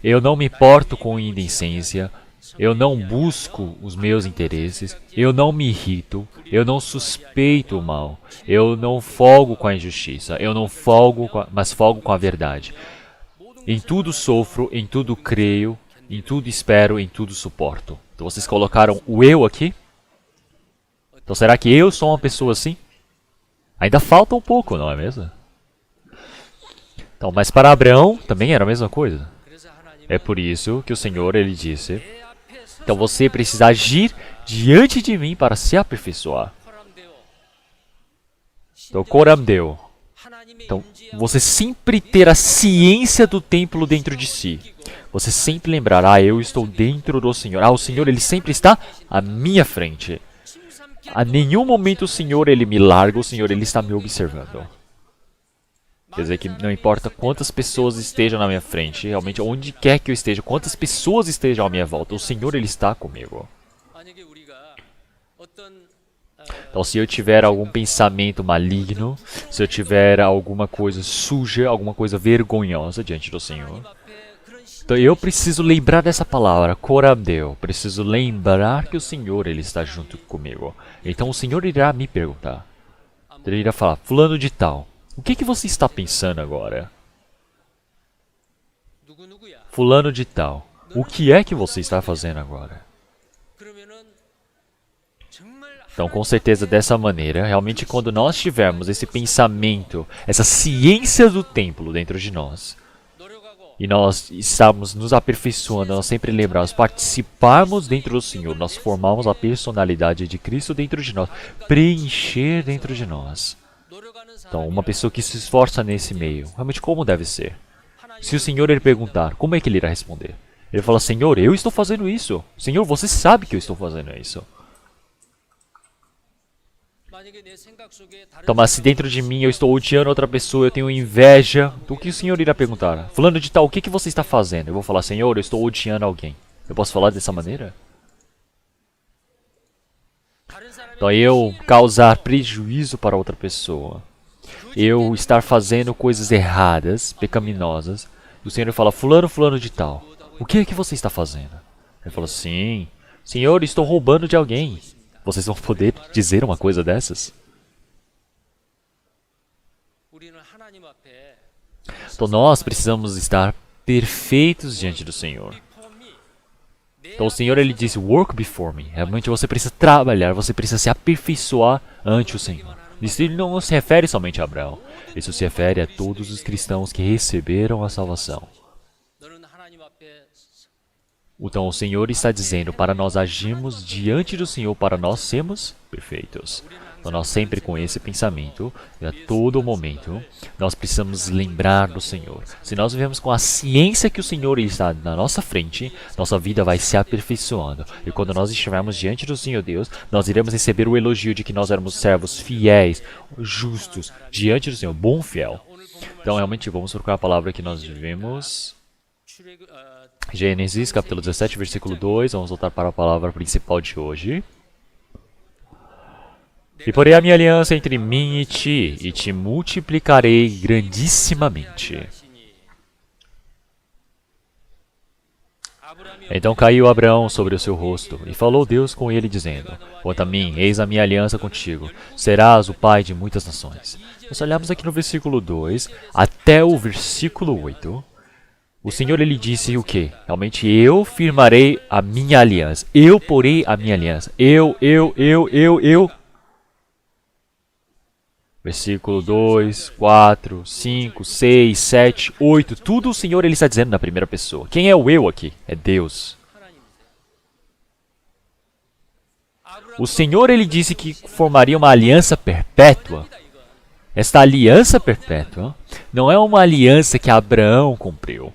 eu não me porto com indecência, eu não busco os meus interesses, eu não me irrito, eu não suspeito o mal, eu não folgo com a injustiça, eu não folgo, mas folgo com a verdade. Em tudo sofro, em tudo creio, Em tudo espero, em tudo suporto. Então vocês colocaram o eu aqui? Então será que eu sou uma pessoa assim? Ainda falta um pouco, não é mesmo? Então, mas para Abraão também era a mesma coisa. É por isso que o Senhor ele disse: então você precisa agir diante de mim para se aperfeiçoar. Então, Coramdeu. Então, você sempre ter a ciência do templo dentro de si. Você sempre lembrar: ah, eu estou dentro do Senhor. Ah, o Senhor ele sempre está à minha frente. A nenhum momento o Senhor ele me larga, o Senhor ele está me observando. Quer dizer que não importa quantas pessoas estejam na minha frente, realmente onde quer que eu esteja, quantas pessoas estejam à minha volta, o Senhor ele está comigo. Então se eu tiver algum pensamento maligno, se eu tiver alguma coisa suja, alguma coisa vergonhosa diante do Senhor, então eu preciso lembrar dessa palavra, Coramdeu. Preciso lembrar que o Senhor ele está junto comigo. Então o Senhor irá me perguntar. Ele irá falar: fulano de tal, o que você está pensando agora? Fulano de tal, o que é que você está fazendo agora? Então, com certeza, dessa maneira, realmente quando nós tivermos esse pensamento, essa ciência do templo dentro de nós, e nós estamos nos aperfeiçoando, nós sempre lembrarmos, participarmos dentro do Senhor, nós formamos a personalidade de Cristo dentro de nós, preencher dentro de nós. Então, uma pessoa que se esforça nesse meio, realmente como deve ser? Se o Senhor ele perguntar, como é que ele irá responder? Ele fala: Senhor, eu estou fazendo isso. Senhor, você sabe que eu estou fazendo isso. Então, mas se dentro de mim eu estou odiando outra pessoa, eu tenho inveja, o que o Senhor irá perguntar? Fulano de tal, o que você está fazendo? Eu vou falar: Senhor, eu estou odiando alguém. Eu posso falar dessa maneira? Então, eu causar prejuízo para outra pessoa, eu estar fazendo coisas erradas, pecaminosas, e o Senhor fala: fulano de tal, o que é que você está fazendo? Ele fala: sim, Senhor, estou roubando de alguém. Vocês vão poder dizer uma coisa dessas? Então nós precisamos estar perfeitos diante do Senhor. Então o Senhor ele disse: work before me. Realmente você precisa trabalhar, você precisa se aperfeiçoar ante o Senhor. Isso não se refere somente a Abraão. Isso se refere a todos os cristãos que receberam a salvação. Então o Senhor está dizendo para nós agirmos diante do Senhor, para nós sermos perfeitos. Então nós sempre com esse pensamento, e a todo momento, nós precisamos lembrar do Senhor. Se nós vivemos com a ciência que o Senhor está na nossa frente, nossa vida vai se aperfeiçoando. E quando nós estivermos diante do Senhor Deus, nós iremos receber o elogio de que nós éramos servos fiéis, justos, diante do Senhor, bom fiel. Então realmente vamos procurar a palavra que nós vivemos. Gênesis capítulo 17, versículo 2, vamos voltar para a palavra principal de hoje. E porei a minha aliança entre mim e te multiplicarei grandissimamente. Então caiu Abraão sobre o seu rosto, e falou Deus com ele, dizendo: quanto a mim, eis a minha aliança contigo, serás o pai de muitas nações. Nós olhamos aqui no versículo 2 até o versículo 8. O Senhor ele disse o quê? Realmente eu firmarei a minha aliança. Eu porei a minha aliança. Eu. Versículo 2, 4, 5, 6, 7, 8. Tudo o Senhor ele está dizendo na primeira pessoa. Quem é o eu aqui? É Deus. O Senhor ele disse que formaria uma aliança perpétua. Esta aliança perpétua não é uma aliança que Abraão cumpriu.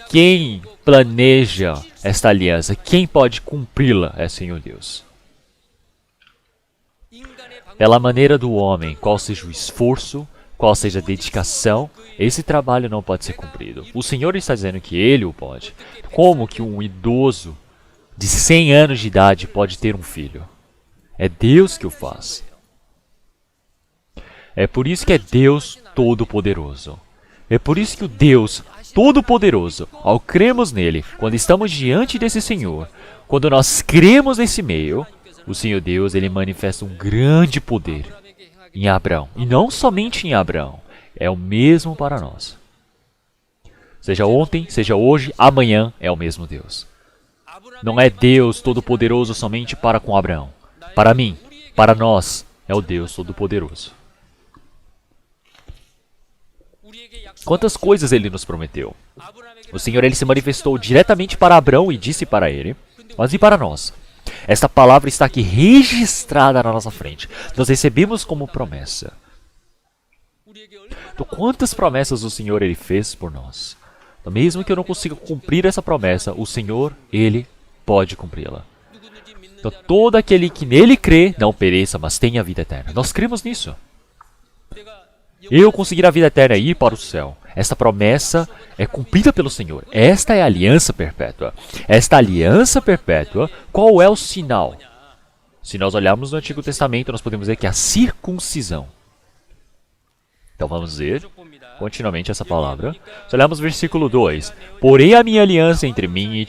Quem planeja esta aliança, quem pode cumpri-la é o Senhor Deus. Pela maneira do homem, qual seja o esforço, qual seja a dedicação, esse trabalho não pode ser cumprido. O Senhor está dizendo que Ele o pode. Como que um idoso de 100 anos de idade pode ter um filho? É Deus que o faz. É por isso que é Deus Todo-Poderoso. É por isso que o Deus Todo-Poderoso, ao cremos nele, quando estamos diante desse Senhor, quando nós cremos nesse meio, o Senhor Deus ele manifesta um grande poder em Abraão. E não somente em Abraão, é o mesmo para nós. Seja ontem, seja hoje, amanhã é o mesmo Deus. Não é Deus Todo-Poderoso somente para com Abraão. Para mim, para nós, é o Deus Todo-Poderoso. Quantas coisas ele nos prometeu? O Senhor ele se manifestou diretamente para Abraão e disse para ele, mas e para nós? Esta palavra está aqui registrada na nossa frente. Nós recebemos como promessa. Então, quantas promessas o Senhor ele fez por nós? Então, mesmo que eu não consiga cumprir essa promessa, o Senhor, ele pode cumpri-la. Então, todo aquele que nele crê, não pereça, mas tenha a vida eterna. Nós cremos nisso. Eu conseguir a vida eterna e ir para o céu. Esta promessa é cumprida pelo Senhor. Esta é a aliança perpétua. Esta aliança perpétua, qual é o sinal? Se nós olharmos no Antigo Testamento, nós podemos ver que é a circuncisão. Então vamos ver continuamente essa palavra. Se olharmos o versículo 2. Porém a minha aliança entre mim e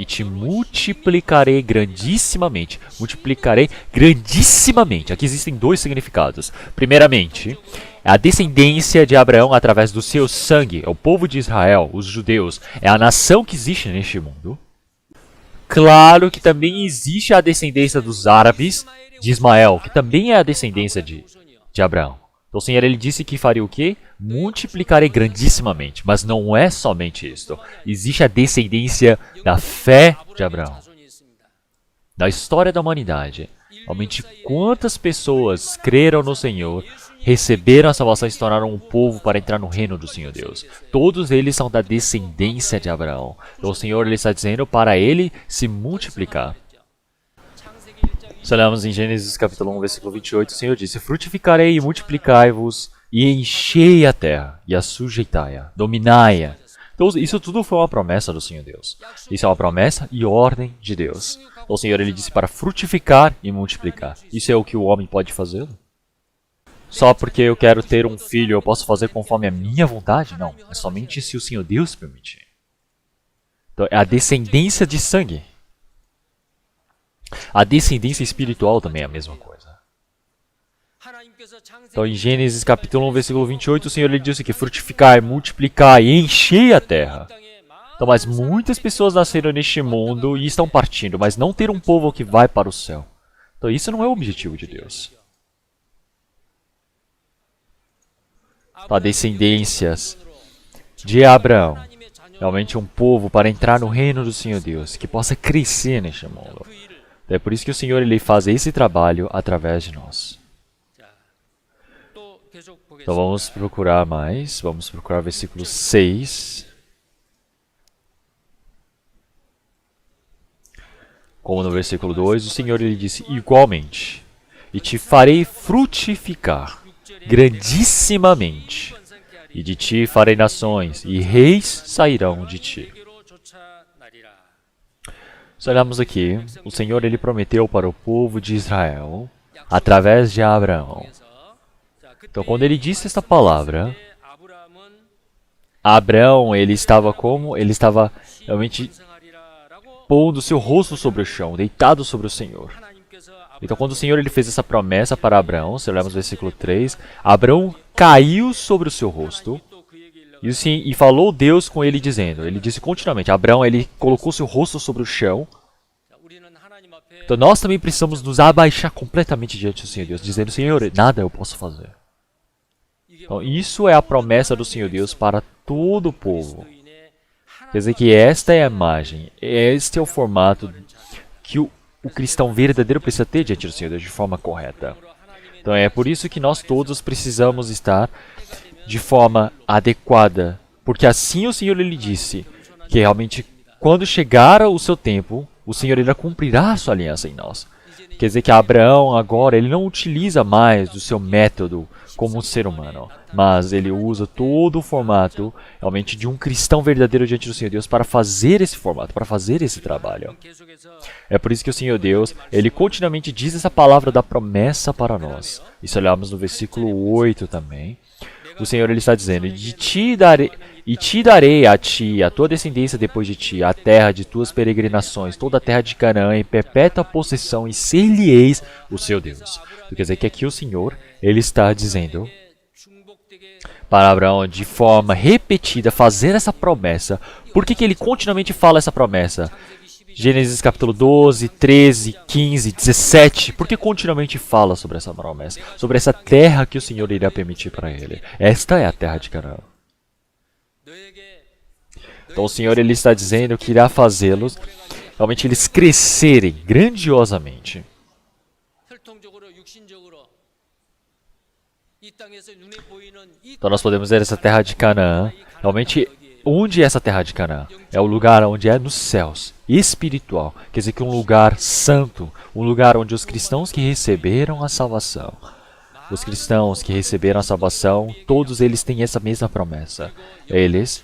te multiplicarei grandissimamente. Multiplicarei grandissimamente. Aqui existem dois significados. Primeiramente, a descendência de Abraão através do seu sangue, é o povo de Israel, os judeus, é a nação que existe neste mundo. Claro que também existe a descendência dos árabes, de Ismael, que também é a descendência de Abraão. Então o Senhor ele disse que faria o quê? Multiplicarei grandissimamente. Mas não é somente isto. Existe a descendência da fé de Abraão. Na história da humanidade, realmente quantas pessoas creram no Senhor, receberam a salvação e se tornaram um povo para entrar no reino do Senhor Deus. Todos eles são da descendência de Abraão. Então o Senhor ele está dizendo para ele se multiplicar. Se olharmos em Gênesis capítulo 1, versículo 28, o Senhor disse: frutificarei e multiplicai-vos, e enchei a terra, e a sujeitai-a, dominai-a. Então isso tudo foi uma promessa do Senhor Deus. Isso é uma promessa e ordem de Deus. Então o Senhor ele disse para frutificar e multiplicar. Isso é o que o homem pode fazer? Só porque eu quero ter um filho, eu posso fazer conforme a minha vontade? Não, é somente se o Senhor Deus permitir. Então é a descendência de sangue. A descendência espiritual também é a mesma coisa. Então em Gênesis capítulo 1, versículo 28, o Senhor ele disse que frutificai, multiplicai e enchei a terra. Então, mas muitas pessoas nasceram neste mundo e estão partindo, mas não ter um povo que vai para o céu. Então isso não é o objetivo de Deus. Então, descendências de Abraão, realmente um povo para entrar no reino do Senhor Deus, que possa crescer neste mundo. É por isso que o Senhor ele faz esse trabalho através de nós. Então vamos procurar mais. Vamos procurar versículo 6. Como no versículo 2, o Senhor ele disse: igualmente, e te farei frutificar grandissimamente, e de ti farei nações, e reis sairão de ti. Se olharmos aqui, o Senhor ele prometeu para o povo de Israel, através de Abraão. Então, quando ele disse esta palavra, Abraão, ele estava como? Ele estava realmente pondo seu rosto sobre o chão, deitado sobre o Senhor. Então, quando o Senhor ele fez essa promessa para Abraão, se olharmos o versículo 3, Abraão caiu sobre o seu rosto, e falou Deus com ele dizendo, ele disse continuamente, Abraão ele colocou seu rosto sobre o chão. Então nós também precisamos nos abaixar completamente diante do Senhor Deus, dizendo, Senhor, nada eu posso fazer. Então isso é a promessa do Senhor Deus para todo o povo. Quer dizer que esta é a imagem, este é o formato que o cristão verdadeiro precisa ter diante do Senhor Deus de forma correta. Então é por isso que nós todos precisamos estar de forma adequada, porque assim o Senhor ele disse que realmente quando chegar o seu tempo, o Senhor irá cumprirá a sua aliança em nós. Quer dizer que Abraão agora ele não utiliza mais do seu método como um ser humano, mas ele usa todo o formato realmente de um cristão verdadeiro diante do Senhor Deus para fazer esse formato, para fazer esse trabalho. É por isso que o Senhor Deus, ele continuamente diz essa palavra da promessa para nós. E se olharmos no versículo 8 também, o Senhor ele está dizendo, te darei a ti e a tua descendência depois de ti, a terra de tuas peregrinações, toda a terra de Canaã em perpétua possessão, e ser-lhe-eis o seu Deus. Quer dizer que aqui o Senhor, ele está dizendo para Abraão de forma repetida, fazer essa promessa. Por que ele continuamente fala essa promessa? Gênesis capítulo 12, 13, 15, 17. Por que continuamente fala sobre essa promessa? Sobre essa terra que o Senhor irá permitir para ele. Esta é a terra de Canaã. Então o Senhor ele está dizendo que irá fazê-los, realmente eles crescerem grandiosamente. Então nós podemos ver essa terra de Canaã. Realmente, onde é essa terra de Canaã? É o lugar onde é nos céus, espiritual. Quer dizer que um lugar santo, um lugar onde os cristãos que receberam a salvação, os cristãos que receberam a salvação, todos eles têm essa mesma promessa. Eles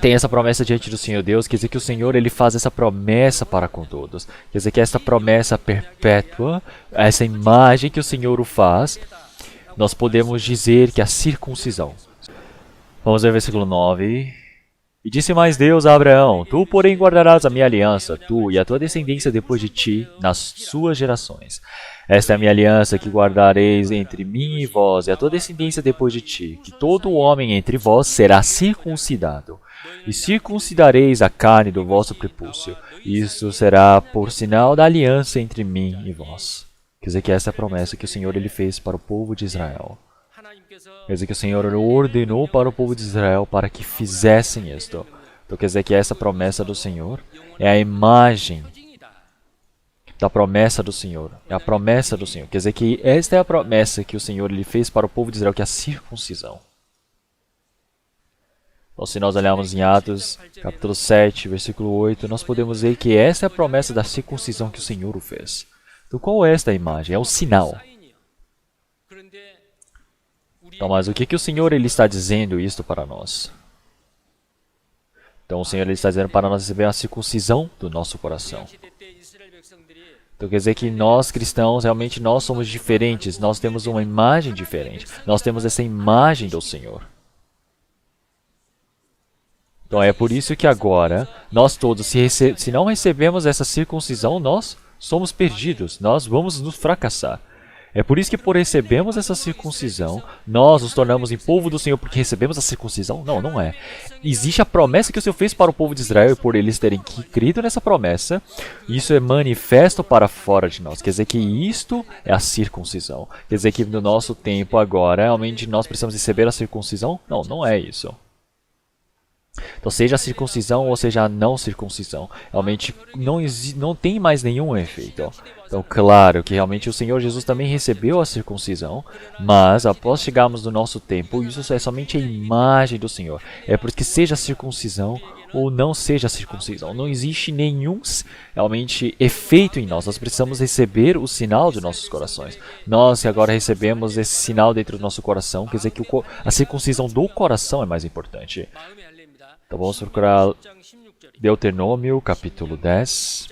têm essa promessa diante do Senhor Deus, quer dizer que o Senhor ele faz essa promessa para com todos. Quer dizer que essa promessa perpétua, essa imagem que o Senhor o faz, nós podemos dizer que a circuncisão. Vamos ver o versículo 9. E disse mais Deus a Abraão: Tu, porém, guardarás a minha aliança, tu e a tua descendência depois de ti, nas suas gerações. Esta é a minha aliança que guardareis entre mim e vós, e a tua descendência depois de ti, que todo homem entre vós será circuncidado. E circuncidareis a carne do vosso prepúcio. Isso será por sinal da aliança entre mim e vós. Quer dizer que essa é a promessa que o Senhor ele fez para o povo de Israel. Quer dizer que o Senhor ordenou para o povo de Israel para que fizessem isto. Então quer dizer que essa promessa do Senhor é a imagem da promessa do Senhor. É a promessa do Senhor. Quer dizer que esta é a promessa que o Senhor ele fez para o povo de Israel, que é a circuncisão. Então, se nós olharmos em Atos, capítulo 7, versículo 8, nós podemos ver que essa é a promessa da circuncisão que o Senhor o fez. Então, qual é esta imagem? É o sinal. Então, mas o que o Senhor ele está dizendo isto para nós? Então, o Senhor ele está dizendo para nós receber a circuncisão do nosso coração. Então, quer dizer que nós, cristãos, realmente nós somos diferentes. Nós temos uma imagem diferente. Nós temos essa imagem do Senhor. Então é por isso que agora, nós todos, se não recebemos essa circuncisão, nós somos perdidos, nós vamos nos fracassar. É por isso que por recebermos essa circuncisão, nós nos tornamos em povo do Senhor porque recebemos a circuncisão? Não, não é. Existe a promessa que o Senhor fez para o povo de Israel e por eles terem crido nessa promessa, isso é manifesto para fora de nós. Quer dizer que isto é a circuncisão. Quer dizer que no nosso tempo agora, realmente nós precisamos receber a circuncisão? Não, não é isso. Então, seja a circuncisão ou seja a não circuncisão, realmente não tem mais nenhum efeito. Então, claro que realmente o Senhor Jesus também recebeu a circuncisão, mas após chegarmos no nosso tempo, isso é somente a imagem do Senhor. É por isso que seja a circuncisão ou não seja a circuncisão, não existe nenhum realmente efeito em nós. Nós precisamos receber o sinal de nossos corações. Nós que agora recebemos esse sinal dentro do nosso coração, quer dizer que a circuncisão do coração é mais importante. Então vamos procurar Deuteronômio, capítulo 10.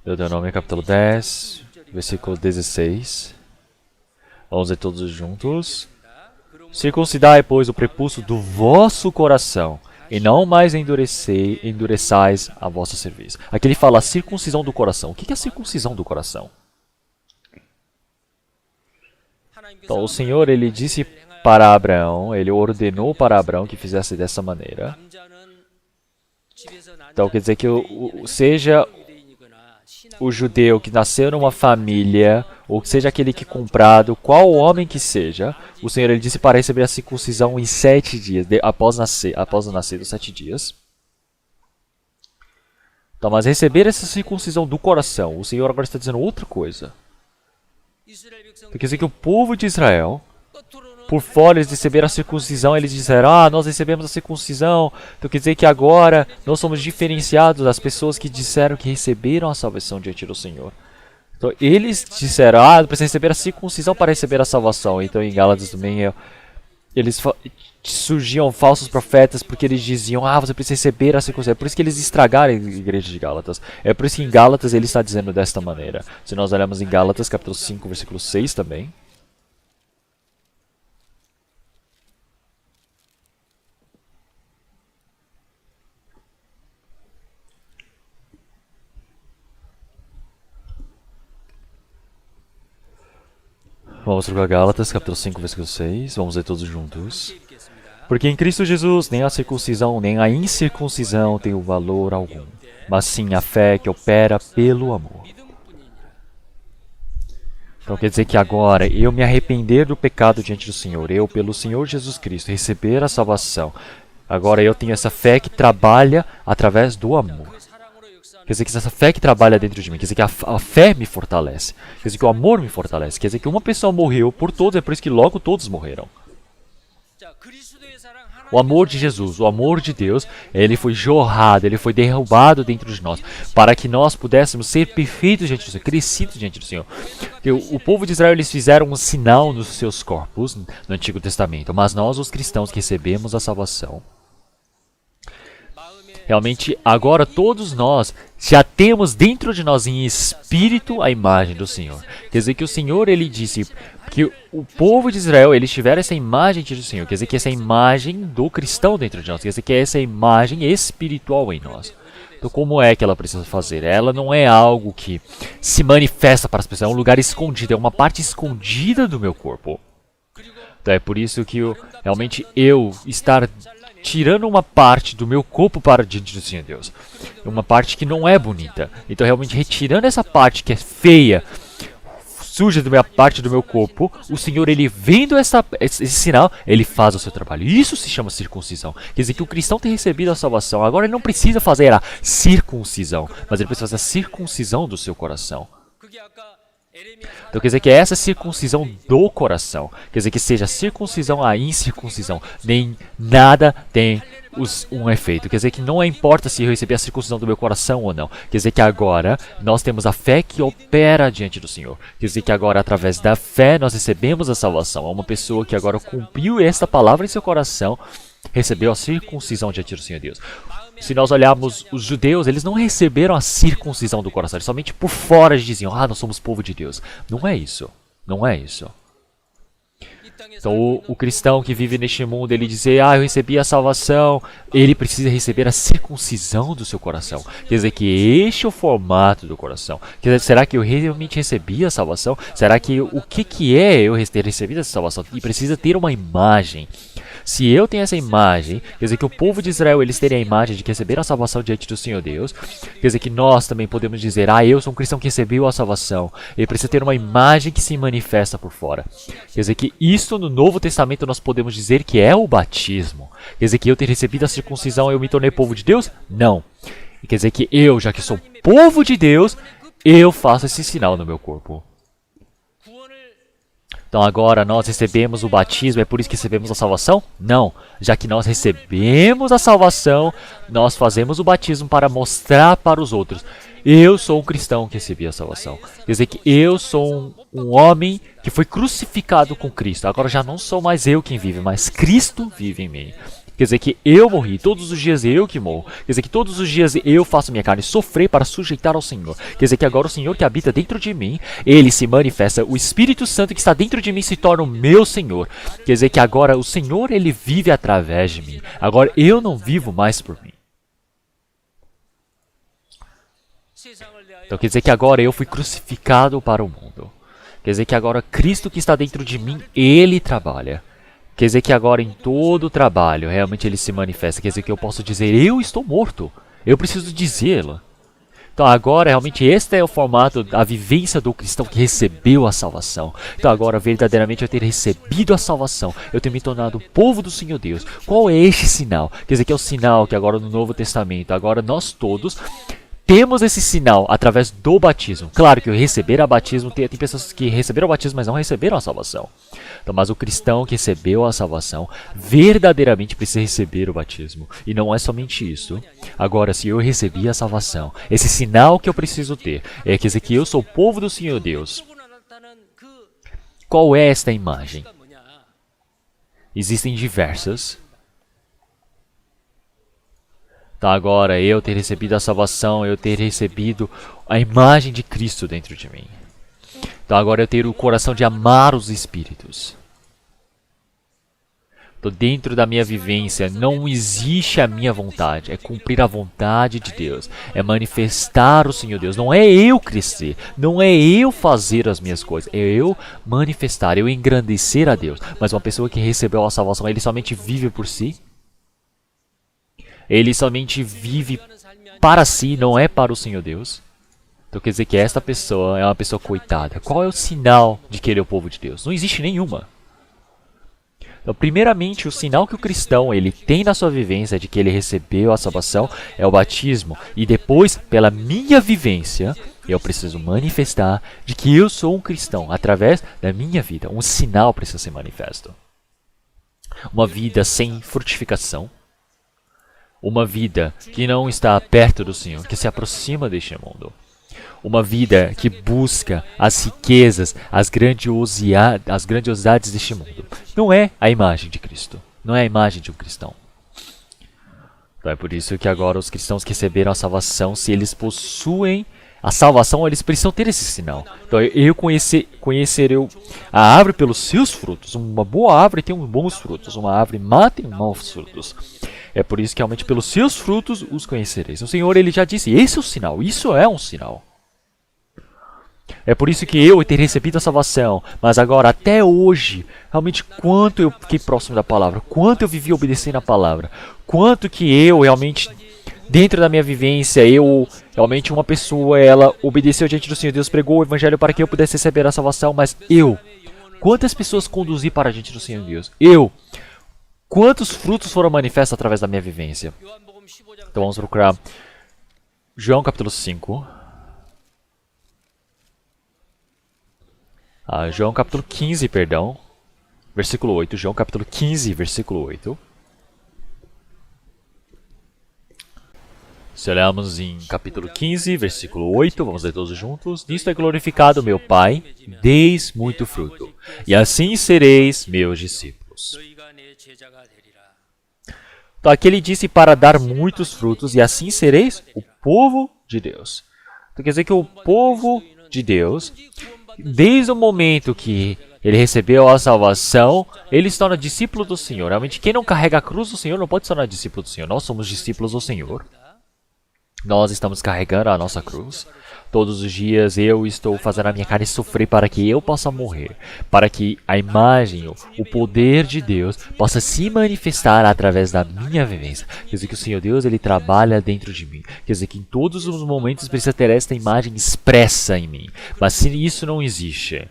Deuteronômio, capítulo 10, versículo 16. Vamos ler todos juntos. Circuncidai, pois, o prepúcio do vosso coração, e não mais endureçais a vossa cerviz. Aqui ele fala a circuncisão do coração. O que é a circuncisão do coração? Então o Senhor ele disse para Abraão, ele ordenou para Abraão que fizesse dessa maneira. Então quer dizer que seja o judeu que nasceu numa família, ou seja aquele que comprado, qual homem que seja, o Senhor ele disse para receber a circuncisão em 7 dias, após o nascer dos 7 dias. Então, mas receber essa circuncisão do coração, o Senhor agora está dizendo outra coisa. Então, quer dizer que o povo de Israel, por fora eles receberam a circuncisão, eles disseram, nós recebemos a circuncisão, então quer dizer que agora nós somos diferenciados das pessoas que disseram que receberam a salvação diante do Senhor. Então eles disseram, precisa receber a circuncisão para receber a salvação. Então em Gálatas também, surgiam falsos profetas porque eles diziam, você precisa receber a circuncisão. É por isso que eles estragaram a igreja de Gálatas. É por isso que em Gálatas ele está dizendo desta maneira. Se nós olharmos em Gálatas capítulo 5, versículo 6 também. Vamos para Gálatas, capítulo 5, versículo 6. Vamos ler todos juntos. Porque em Cristo Jesus nem a circuncisão nem a incircuncisão tem o valor algum, mas sim a fé que opera pelo amor. Então quer dizer que agora eu me arrepender do pecado diante do Senhor, eu pelo Senhor Jesus Cristo receber a salvação. Agora eu tenho essa fé que trabalha através do amor. Quer dizer que essa fé que trabalha dentro de mim, quer dizer que a fé me fortalece, quer dizer que o amor me fortalece, quer dizer que uma pessoa morreu por todos, é por isso que logo todos morreram. O amor de Jesus, o amor de Deus, ele foi jorrado, ele foi derrubado dentro de nós, para que nós pudéssemos ser perfeitos diante do Senhor, crescidos diante do Senhor. Porque o povo de Israel, eles fizeram um sinal nos seus corpos no Antigo Testamento, mas nós, os cristãos que recebemos a salvação, realmente, agora todos nós já temos dentro de nós em espírito a imagem do Senhor. Quer dizer que o Senhor, ele disse que o povo de Israel, eles tiveram essa imagem do Senhor. Quer dizer que essa imagem do cristão dentro de nós. Quer dizer que é essa imagem espiritual em nós. Então como é que ela precisa fazer? Ela não é algo que se manifesta para as pessoas. É um lugar escondido. É uma parte escondida do meu corpo. Então é por isso que realmente eu estar tirando uma parte do meu corpo para diante do Senhor Deus. Uma parte que não é bonita. Então realmente retirando essa parte que é feia, suja da minha parte do meu corpo, o Senhor, ele vendo esse sinal, ele faz o seu trabalho. Isso se chama circuncisão. Quer dizer que o cristão tem recebido a salvação. Agora ele não precisa fazer a circuncisão, mas ele precisa fazer a circuncisão do seu coração. Então quer dizer que é essa circuncisão do coração. Quer dizer que seja a circuncisão a incircuncisão. Nem nada tem um efeito. Quer dizer que não importa se eu receber a circuncisão do meu coração ou não. Quer dizer que agora nós temos a fé que opera diante do Senhor. Quer dizer que agora através da fé nós recebemos a salvação. Uma pessoa que agora cumpriu esta palavra em seu coração, recebeu a circuncisão diante do Senhor Deus. Se nós olharmos os judeus, eles não receberam a circuncisão do coração. Eles somente por fora diziam, nós somos povo de Deus. Não é isso. Não é isso. Então o cristão que vive neste mundo, ele diz, eu recebi a salvação. Ele precisa receber a circuncisão do seu coração. Quer dizer que este é o formato do coração. Quer dizer, será que eu realmente recebi a salvação? Será que o que é eu ter recebido essa salvação? E precisa ter uma imagem. Se eu tenho essa imagem, quer dizer que o povo de Israel, eles terem a imagem de que receberam a salvação diante do Senhor Deus, quer dizer que nós também podemos dizer, eu sou um cristão que recebeu a salvação. Ele precisa ter uma imagem que se manifesta por fora. Quer dizer que isso no Novo Testamento nós podemos dizer que é o batismo. Quer dizer que eu ter recebido a circuncisão, eu me tornei povo de Deus? Não. Quer dizer que eu, já que sou povo de Deus, eu faço esse sinal no meu corpo. Então agora nós recebemos o batismo, é por isso que recebemos a salvação? Não. Já que nós recebemos a salvação, nós fazemos o batismo para mostrar para os outros. Eu sou um cristão que recebi a salvação. Quer dizer que eu sou um homem que foi crucificado com Cristo. Agora já não sou mais eu quem vive, mas Cristo vive em mim. Quer dizer que eu morri, todos os dias eu que morro. Quer dizer que todos os dias eu faço minha carne sofrer para sujeitar ao Senhor. Quer dizer que agora o Senhor que habita dentro de mim, ele se manifesta. O Espírito Santo que está dentro de mim se torna o meu Senhor. Quer dizer que agora o Senhor, ele vive através de mim. Agora eu não vivo mais por mim. Então quer dizer que agora eu fui crucificado para o mundo. Quer dizer que agora Cristo que está dentro de mim, ele trabalha. Quer dizer que agora em todo o trabalho, realmente ele se manifesta. Quer dizer que eu posso dizer, eu estou morto. Eu preciso dizê-lo. Então agora, realmente, este é o formato, a vivência do cristão que recebeu a salvação. Então agora, verdadeiramente, eu ter recebido a salvação, eu ter me tornado povo do Senhor Deus. Qual é este sinal? Quer dizer que é o sinal que agora no Novo Testamento, agora nós todos temos esse sinal através do batismo. Claro que eu receber a batismo, tem pessoas que receberam o batismo, mas não receberam a salvação. Então, mas o cristão que recebeu a salvação, verdadeiramente precisa receber o batismo. E não é somente isso. Agora, se eu recebi a salvação, esse sinal que eu preciso ter, é quer dizer que eu sou o povo do Senhor Deus. Qual é esta imagem? Existem diversas. Então agora, eu ter recebido a salvação, eu ter recebido a imagem de Cristo dentro de mim. Então agora eu ter o coração de amar os espíritos. Então, dentro da minha vivência, não existe a minha vontade. É cumprir a vontade de Deus. É manifestar o Senhor Deus. Não é eu crescer. Não é eu fazer as minhas coisas. É eu manifestar, eu engrandecer a Deus. Mas uma pessoa que recebeu a salvação, ele somente vive por si. Ele somente vive para si, não é para o Senhor Deus. Então quer dizer que esta pessoa é uma pessoa coitada. Qual é o sinal de que ele é o povo de Deus? Não existe nenhuma. Então, primeiramente, o sinal que o cristão ele tem na sua vivência de que ele recebeu a salvação é o batismo. E depois, pela minha vivência, eu preciso manifestar de que eu sou um cristão através da minha vida. Um sinal precisa ser manifesto. Uma vida sem frutificação. Uma vida que não está perto do Senhor, que se aproxima deste mundo. Uma vida que busca as riquezas, as grandiosidades deste mundo. Não é a imagem de Cristo. Não é a imagem de um cristão. Então é por isso que agora os cristãos que receberam a salvação, se eles possuem a salvação, eles precisam ter esse sinal. Então eu conhecerei a árvore pelos seus frutos. Uma boa árvore tem bons frutos. Uma árvore má tem maus frutos. É por isso que realmente pelos seus frutos os conhecereis. O Senhor ele já disse, esse é o sinal. Isso é um sinal. É por isso que eu ter recebido a salvação, mas agora, até hoje, realmente quanto eu fiquei próximo da palavra, quanto eu vivi obedecendo a palavra, quanto que eu realmente, dentro da minha vivência, realmente uma pessoa, ela obedeceu diante do Senhor Deus, pregou o Evangelho para que eu pudesse receber a salvação, mas quantas pessoas conduzi para diante do Senhor Deus? Quantos frutos foram manifestos através da minha vivência? Então vamos procurar João capítulo 5. João capítulo 15, perdão, versículo 8. João capítulo 15, versículo 8. Se olharmos em capítulo 15, versículo 8, vamos ler todos juntos. Nisto é glorificado meu Pai, deis muito fruto, e assim sereis meus discípulos. Então aqui ele disse para dar muitos frutos, e assim sereis o povo de Deus. Então quer dizer que o povo de Deus, desde o momento que ele recebeu a salvação, ele se torna discípulo do Senhor. Realmente, quem não carrega a cruz do Senhor não pode se tornar discípulo do Senhor. Nós somos discípulos do Senhor. Nós estamos carregando a nossa cruz. Todos os dias eu estou fazendo a minha carne sofrer para que eu possa morrer. Para que a imagem, o poder de Deus possa se manifestar através da minha vivência. Quer dizer que o Senhor Deus ele trabalha dentro de mim. Quer dizer que em todos os momentos precisa ter esta imagem expressa em mim. Mas se isso não existe,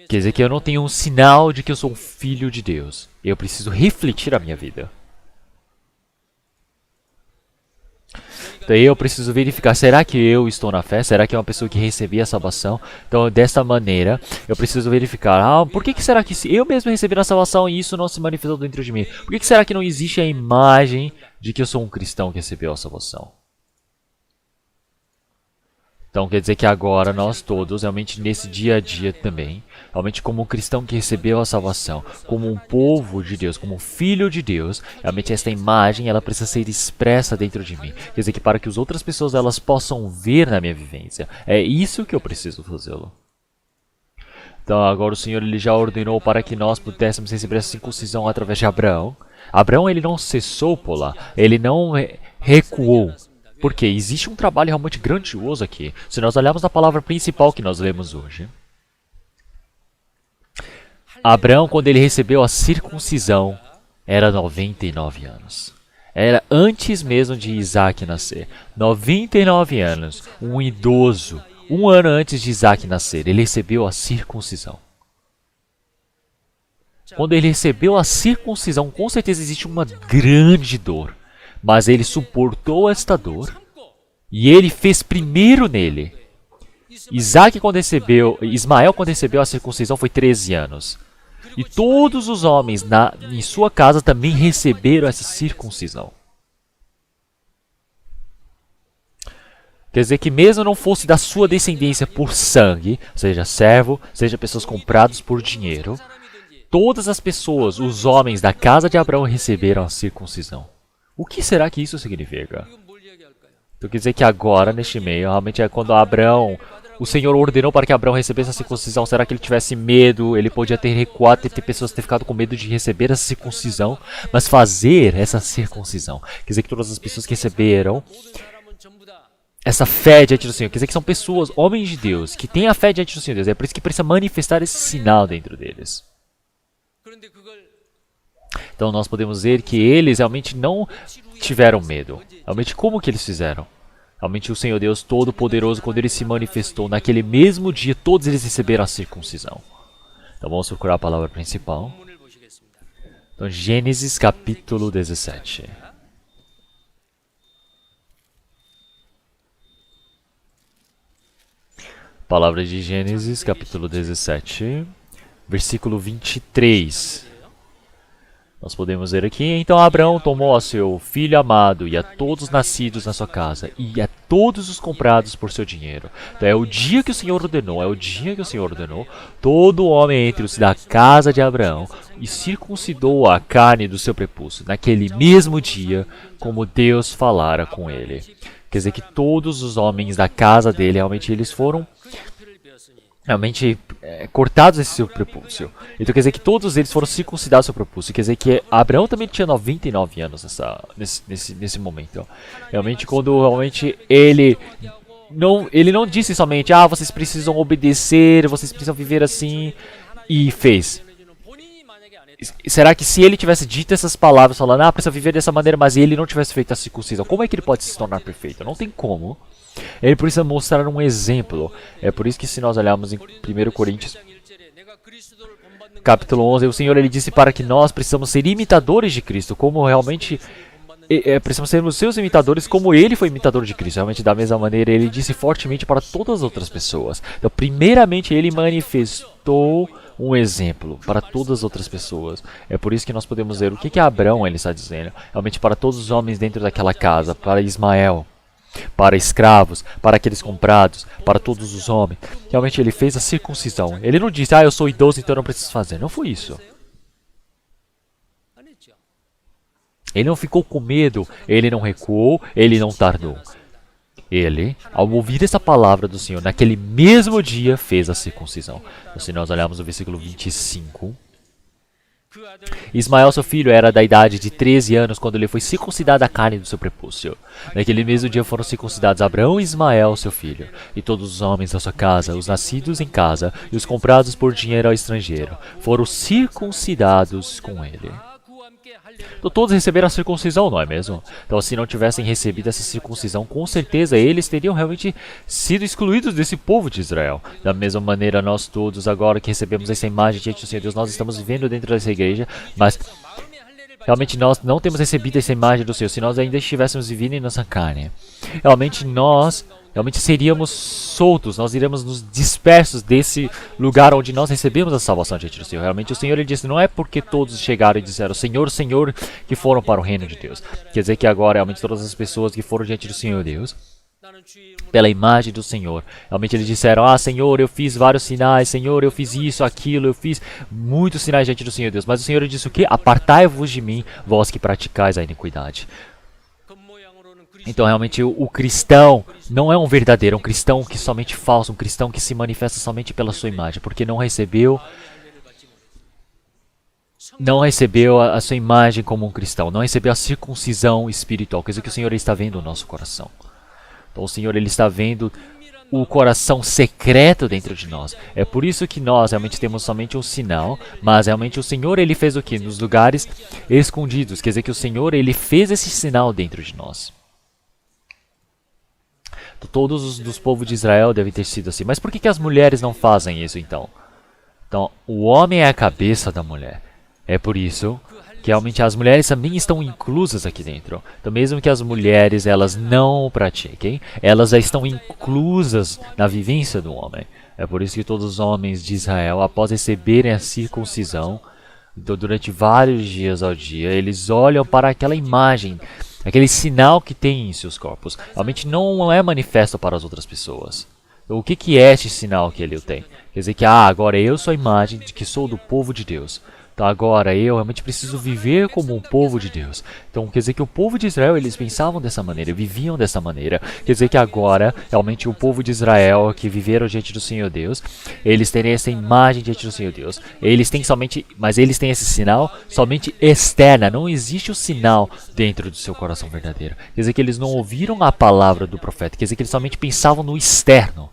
quer dizer que eu não tenho um sinal de que eu sou um filho de Deus. Eu preciso refletir a minha vida. Então eu preciso verificar, será que eu estou na fé? Será que é uma pessoa que recebi a salvação? Então desta maneira, eu preciso verificar, por que será que se eu mesmo recebi a salvação e isso não se manifestou dentro de mim? Por que será que não existe a imagem de que eu sou um cristão que recebeu a salvação? Então quer dizer que agora nós todos, realmente nesse dia a dia também, realmente como um cristão que recebeu a salvação, como um povo de Deus, como um filho de Deus, realmente esta imagem ela precisa ser expressa dentro de mim. Quer dizer que para que as outras pessoas elas possam ver na minha vivência, é isso que eu preciso fazê-lo. Então agora o Senhor ele já ordenou para que nós pudéssemos receber a circuncisão através de Abraão. Abraão ele não cessou por lá, ele não recuou. Porque existe um trabalho realmente grandioso aqui. Se nós olharmos a palavra principal que nós lemos hoje. Abraão, quando ele recebeu a circuncisão, era 99 anos. Era antes mesmo de Isaac nascer. 99 anos, um idoso, um ano antes de Isaac nascer, ele recebeu a circuncisão. Quando ele recebeu a circuncisão, com certeza existe uma grande dor. Mas ele suportou esta dor e ele fez primeiro nele. Ismael, quando recebeu a circuncisão, foi 13 anos. E todos os homens em sua casa também receberam essa circuncisão. Quer dizer que mesmo não fosse da sua descendência por sangue, seja servo, seja pessoas compradas por dinheiro, todas as pessoas, os homens da casa de Abraão receberam a circuncisão. O que será que isso significa? Então quer dizer que agora, neste meio, realmente é quando Abraão o Senhor ordenou para que Abraão recebesse a circuncisão? Será que ele tivesse medo? Ele podia ter recuado, ter pessoas ter ficado com medo de receber essa circuncisão, mas fazer essa circuncisão. Quer dizer que todas as pessoas que receberam essa fé diante do Senhor, quer dizer que são pessoas, homens de Deus, que têm a fé diante do Senhor Deus. É por isso que precisa manifestar esse sinal dentro deles. Então nós podemos ver que eles realmente não tiveram medo. Realmente como que eles fizeram? Realmente o Senhor Deus Todo-Poderoso, quando ele se manifestou naquele mesmo dia, todos eles receberam a circuncisão. Então vamos procurar a palavra principal. Então Gênesis capítulo 17. Palavra de Gênesis, capítulo 17, versículo 23. Nós podemos ver aqui, então Abraão tomou a seu filho amado e a todos nascidos na sua casa e a todos os comprados por seu dinheiro. Então é o dia que o Senhor ordenou, todo homem entre os da casa de Abraão e circuncidou a carne do seu prepúcio, naquele mesmo dia, como Deus falara com ele. Quer dizer que todos os homens da casa dele, realmente eles foram cortados esse seu prepúcio. Então quer dizer que todos eles foram circuncidados seu prepúcio. Quer dizer que Abraão também tinha 99 anos nesse momento. Realmente quando ele não disse somente, vocês precisam obedecer, vocês precisam viver assim, e fez. Será que se ele tivesse dito essas palavras, falando, precisa viver dessa maneira, mas ele não tivesse feito a circuncisão, como é que ele pode se tornar perfeito? Não tem como. Ele precisa mostrar um exemplo. É por isso que se nós olharmos em 1 Coríntios, capítulo 11, o Senhor ele disse para que nós precisamos ser imitadores de Cristo, como realmente precisamos ser os seus imitadores, como ele foi imitador de Cristo. Realmente da mesma maneira ele disse fortemente para todas as outras pessoas. Então primeiramente ele manifestou um exemplo para todas as outras pessoas. É por isso que nós podemos ver o que Abraão ele está dizendo. Realmente para todos os homens dentro daquela casa, para Ismael, para escravos, para aqueles comprados, para todos os homens. Realmente ele fez a circuncisão. Ele não disse, eu sou idoso, então eu não preciso fazer. Não foi isso. Ele não ficou com medo, ele não recuou, ele não tardou. Ele, ao ouvir essa palavra do Senhor, naquele mesmo dia, fez a circuncisão. Então, se nós olharmos o versículo 25... Ismael, seu filho, era da idade de 13 anos quando ele foi circuncidado a carne do seu prepúcio. Naquele mesmo dia foram circuncidados Abraão e Ismael, seu filho, e todos os homens da sua casa, os nascidos em casa e os comprados por dinheiro ao estrangeiro, foram circuncidados com ele. Então todos receberam a circuncisão, não é mesmo? Então se não tivessem recebido essa circuncisão, com certeza eles teriam realmente sido excluídos desse povo de Israel. Da mesma maneira, nós todos agora que recebemos essa imagem diante do Senhor Deus, nós estamos vivendo dentro dessa igreja, mas realmente nós não temos recebido essa imagem do Senhor. Se nós ainda estivéssemos vivendo em nossa carne, realmente seríamos soltos, nós iríamos nos dispersos desse lugar onde nós recebemos a salvação diante do Senhor. Realmente o Senhor ele disse, não é porque todos chegaram e disseram Senhor, Senhor, que foram para o reino de Deus. Quer dizer que agora realmente todas as pessoas que foram diante do Senhor Deus, pela imagem do Senhor, realmente eles disseram, Senhor, eu fiz vários sinais, Senhor, eu fiz isso, aquilo, eu fiz muitos sinais diante do Senhor Deus. Mas o Senhor disse o quê? Apartai-vos de mim, vós que praticais a iniquidade. Então realmente o cristão não é um verdadeiro, é um cristão que somente falso, um cristão que se manifesta somente pela sua imagem, porque não recebeu a sua imagem como um cristão, não recebeu a circuncisão espiritual, quer dizer que o Senhor está vendo o nosso coração. Então o Senhor ele está vendo o coração secreto dentro de nós. É por isso que nós realmente temos somente um sinal, mas realmente o Senhor ele fez o que? Nos lugares escondidos, quer dizer que o Senhor ele fez esse sinal dentro de nós. Todos os dos povos de Israel devem ter sido assim. Mas por que as mulheres não fazem isso então? Então, o homem é a cabeça da mulher. É por isso que realmente as mulheres também estão inclusas aqui dentro. Então, mesmo que as mulheres elas não pratiquem, elas já estão inclusas na vivência do homem. É por isso que todos os homens de Israel, após receberem a circuncisão, então, durante vários dias ao dia, eles olham para aquela imagem, aquele sinal que tem em seus corpos. Realmente não é manifesto para as outras pessoas. Então, o que é este sinal que ele tem? Quer dizer que agora eu sou a imagem de que sou do povo de Deus. Então agora eu realmente preciso viver como um povo de Deus. Então quer dizer que o povo de Israel, eles pensavam dessa maneira, viviam dessa maneira. Quer dizer que agora, realmente o povo de Israel que viveram diante do Senhor Deus, eles têm essa imagem diante do Senhor Deus. Eles têm somente, mas eles têm esse sinal somente externa. Não existe o sinal dentro do seu coração verdadeiro. Quer dizer que eles não ouviram a palavra do profeta. Quer dizer que eles somente pensavam no externo.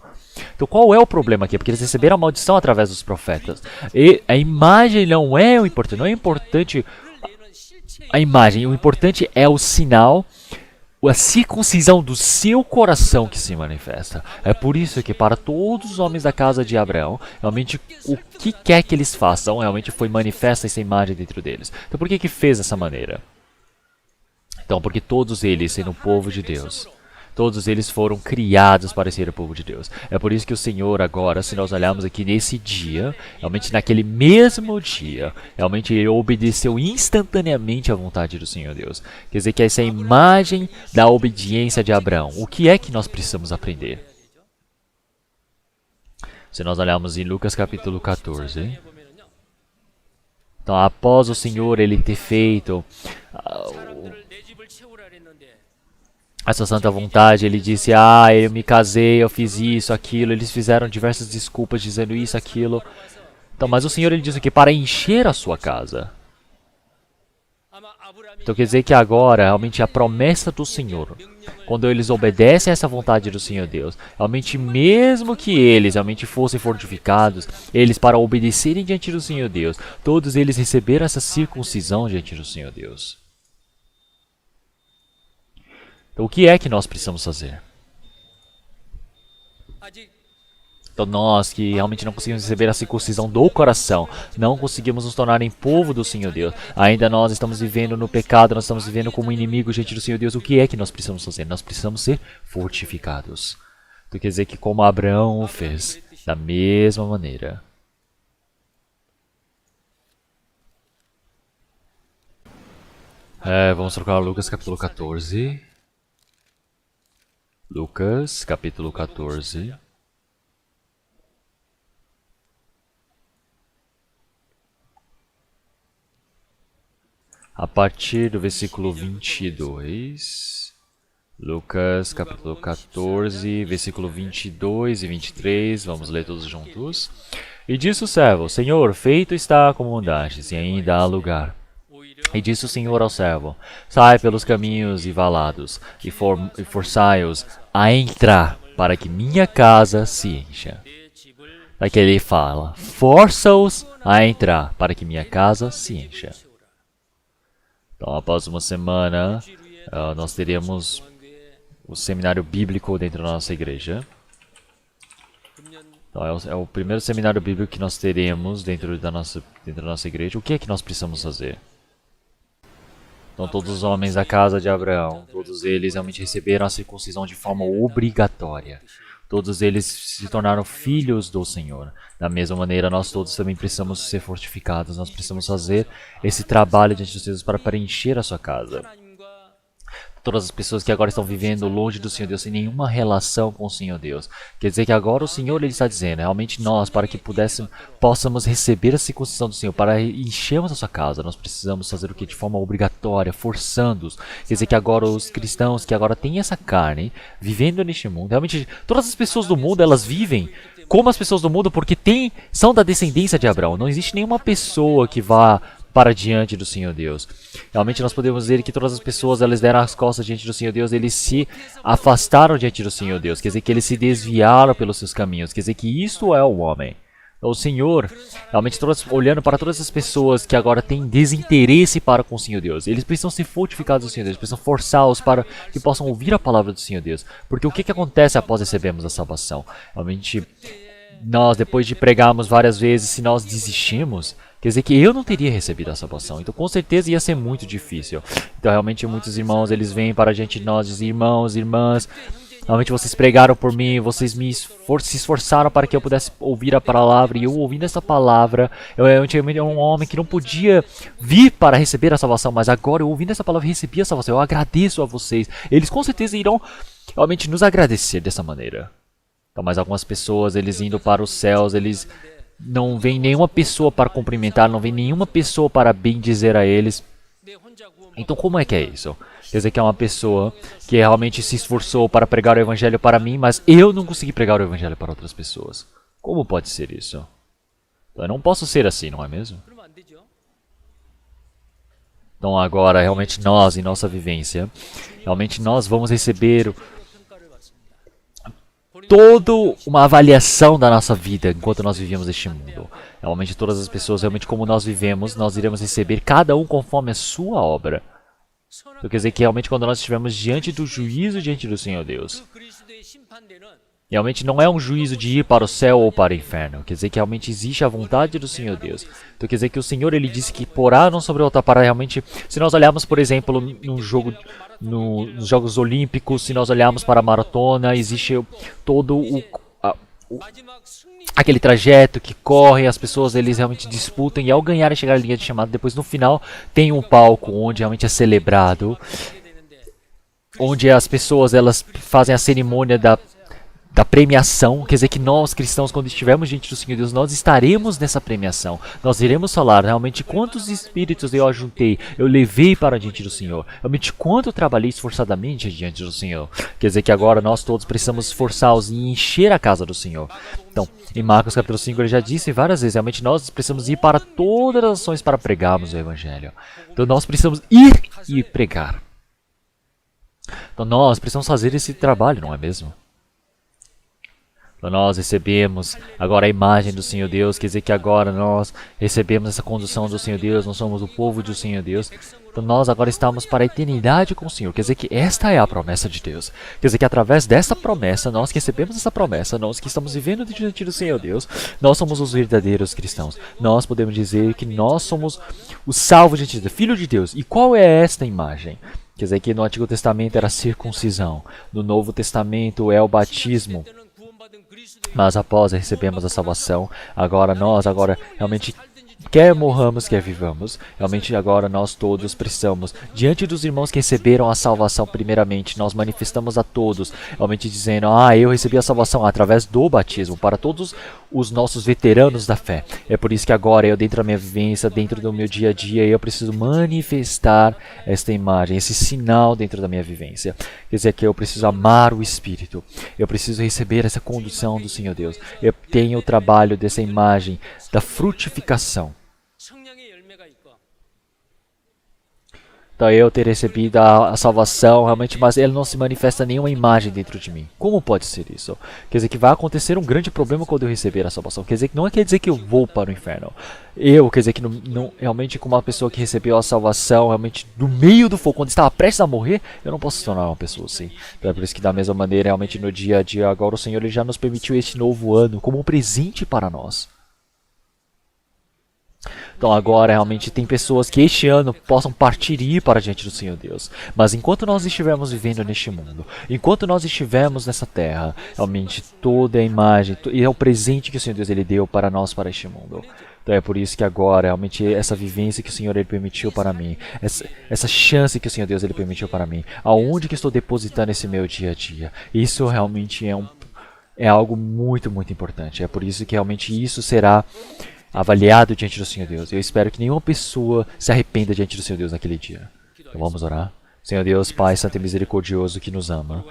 Então qual é o problema aqui? Porque eles receberam a maldição através dos profetas. E a imagem não é o importante. Não é importante a imagem. O importante é o sinal, a circuncisão do seu coração que se manifesta. É por isso que para todos os homens da casa de Abraão, realmente o que quer que eles façam, realmente foi manifesta essa imagem dentro deles. Então por que fez dessa maneira? Então porque todos eles, sendo o povo de Deus, todos eles foram criados para ser o povo de Deus. É por isso que o Senhor agora, se nós olharmos aqui nesse dia, realmente naquele mesmo dia, realmente ele obedeceu instantaneamente à vontade do Senhor Deus. Quer dizer que essa é a imagem da obediência de Abraão. O que é que nós precisamos aprender? Se nós olharmos em Lucas capítulo 14. Então após o Senhor ele ter feito essa santa vontade, ele disse, eu me casei, eu fiz isso, aquilo, eles fizeram diversas desculpas dizendo isso, aquilo. Então, mas o Senhor ele disse que para encher a sua casa. Então quer dizer que agora, realmente a promessa do Senhor, quando eles obedecem a essa vontade do Senhor Deus, realmente mesmo que eles realmente fossem fortificados, eles para obedecerem diante do Senhor Deus, todos eles receberam essa circuncisão diante do Senhor Deus. Então, o que é que nós precisamos fazer? Então, nós que realmente não conseguimos receber a circuncisão do coração, não conseguimos nos tornar em povo do Senhor Deus, ainda nós estamos vivendo no pecado, nós estamos vivendo como inimigo diante do Senhor Deus, o que é que nós precisamos fazer? Nós precisamos ser fortificados. Então, quer dizer que como Abraão o fez, da mesma maneira. Vamos trocar Lucas capítulo 14. Lucas, capítulo 14. A partir do versículo 22. Lucas, capítulo 14, versículo 22 e 23. Vamos ler todos juntos. E disse o servo, Senhor, feito está como mandaste, e ainda há lugar. E disse o Senhor ao servo, sai pelos caminhos e valados, e forçai-os a entrar, para que minha casa se encha. Daqui ele fala, força-os a entrar, para que minha casa se encha. Então, após uma semana, nós teremos o seminário bíblico dentro da nossa igreja. Então, é o primeiro seminário bíblico que nós teremos dentro da nossa igreja. O que é que nós precisamos fazer? Então todos os homens da casa de Abraão, todos eles realmente receberam a circuncisão de forma obrigatória. Todos eles se tornaram filhos do Senhor. Da mesma maneira, nós todos também precisamos ser fortificados. Nós precisamos fazer esse trabalho diante de Deus para preencher a sua casa. Todas as pessoas que agora estão vivendo longe do Senhor Deus, sem nenhuma relação com o Senhor Deus. Quer dizer que agora o Senhor ele está dizendo, realmente nós, para que possamos receber a circuncisão do Senhor, para enchermos a sua casa, nós precisamos fazer o que? De forma obrigatória, forçando-os. Quer dizer que agora os cristãos que agora têm essa carne, vivendo neste mundo, realmente todas as pessoas do mundo, elas vivem como as pessoas do mundo porque são da descendência de Abraão. Não existe nenhuma pessoa que vá para diante do Senhor Deus. Realmente nós podemos dizer que todas as pessoas elas deram as costas diante do Senhor Deus, eles se afastaram diante do Senhor Deus, quer dizer que eles se desviaram pelos seus caminhos, quer dizer que isto é o homem. O Senhor, realmente olhando para todas as pessoas que agora têm desinteresse para com o Senhor Deus, eles precisam ser fortificados do Senhor Deus, precisam forçá-los para que possam ouvir a palavra do Senhor Deus, porque o que acontece após recebermos a salvação? Realmente, nós depois de pregarmos várias vezes, se nós desistimos, quer dizer que eu não teria recebido a salvação. Então, com certeza, ia ser muito difícil. Então, realmente, muitos irmãos, eles vêm para diante de nós e dizem, irmãos, irmãs, realmente vocês pregaram por mim, vocês se esforçaram para que eu pudesse ouvir a palavra. E eu ouvindo essa palavra, eu era um homem que não podia vir para receber a salvação. Mas agora, eu ouvindo essa palavra, recebi a salvação. Eu agradeço a vocês. Eles, com certeza, irão realmente nos agradecer dessa maneira. Então, mas algumas pessoas, eles indo para os céus, eles não vem nenhuma pessoa para cumprimentar, não vem nenhuma pessoa para bendizer a eles. Então como é que é isso? Quer dizer que é uma pessoa que realmente se esforçou para pregar o evangelho para mim, mas eu não consegui pregar o evangelho para outras pessoas. Como pode ser isso? Então, eu não posso ser assim, não é mesmo? Então agora, realmente nós, em nossa vivência, realmente nós vamos receber toda uma avaliação da nossa vida enquanto nós vivemos este mundo. Realmente todas as pessoas, realmente como nós vivemos, nós iremos receber cada um conforme a sua obra. Então quer dizer que realmente quando nós estivermos diante do juízo, diante do Senhor Deus, realmente não é um juízo de ir para o céu ou para o inferno. Quer dizer que realmente existe a vontade do Senhor Deus. Então quer dizer que o Senhor, ele disse que porá não sobre outra para realmente... Se nós olharmos, por exemplo, num jogo, nos Jogos Olímpicos, se nós olharmos para a maratona, existe todo aquele trajeto que corre, as pessoas eles realmente disputam e ao ganhar e chegar à linha de chamada, depois no final tem um palco onde realmente é celebrado, onde as pessoas elas fazem a cerimônia da premiação. Quer dizer que nós cristãos, quando estivermos diante do Senhor Deus, nós estaremos nessa premiação. Nós iremos falar realmente quantos espíritos eu ajuntei, eu levei para diante do Senhor. Realmente quanto eu trabalhei esforçadamente diante do Senhor. Quer dizer que agora nós todos precisamos esforçar-nos e encher a casa do Senhor. Então, em Marcos capítulo 5, ele já disse várias vezes, realmente nós precisamos ir para todas as nações para pregarmos o Evangelho. Então nós precisamos ir e pregar. Então nós precisamos fazer esse trabalho, não é mesmo? Então nós recebemos agora a imagem do Senhor Deus, quer dizer que agora nós recebemos essa condução do Senhor Deus, nós somos o povo do Senhor Deus. Então nós agora estamos para a eternidade com o Senhor, quer dizer que esta é a promessa de Deus. Quer dizer que através desta promessa, nós que recebemos essa promessa, nós que estamos vivendo diante do Senhor Deus, nós somos os verdadeiros cristãos. Nós podemos dizer que nós somos os salvos diante de Deus, Filho de Deus. E qual é esta imagem? Quer dizer que no Antigo Testamento era a circuncisão, no Novo Testamento é o batismo. Mas após recebemos a salvação, agora nós, realmente, quer morramos, quer vivamos, realmente agora nós todos precisamos, diante dos irmãos que receberam a salvação primeiramente, nós manifestamos a todos, realmente dizendo, eu recebi a salvação através do batismo, para todos os nossos veteranos da fé. É por isso que agora eu, dentro da minha vivência, dentro do meu dia a dia, eu preciso manifestar esta imagem, esse sinal dentro da minha vivência. Quer dizer que eu preciso amar o Espírito, eu preciso receber essa condução do Senhor Deus. Eu tenho o trabalho dessa imagem da frutificação. Então eu ter recebido a salvação, realmente, mas ele não se manifesta nenhuma imagem dentro de mim. Como pode ser isso? Quer dizer que vai acontecer um grande problema quando eu receber a salvação. Quer dizer que não quer dizer que eu vou para o inferno. Quer dizer que não, realmente como uma pessoa que recebeu a salvação, realmente no meio do fogo, quando estava prestes a morrer, eu não posso se tornar uma pessoa assim. Então é por isso que da mesma maneira, realmente no dia a dia, agora o Senhor ele já nos permitiu este novo ano como um presente para nós. Então agora realmente tem pessoas que este ano possam partir e ir para diante do Senhor Deus. Mas enquanto nós estivermos vivendo neste mundo, enquanto nós estivermos nessa terra, realmente toda a imagem, e é o presente que o Senhor Deus ele deu para nós, para este mundo. Então é por isso que agora, realmente, essa vivência que o Senhor ele permitiu para mim, essa chance que o Senhor Deus ele permitiu para mim, aonde que estou depositando esse meu dia a dia, isso realmente é algo muito, muito importante. É por isso que realmente isso será avaliado diante do Senhor Deus. Eu espero que nenhuma pessoa se arrependa diante do Senhor Deus naquele dia. Então vamos orar. Senhor Deus, Pai Santo e Misericordioso que nos ama,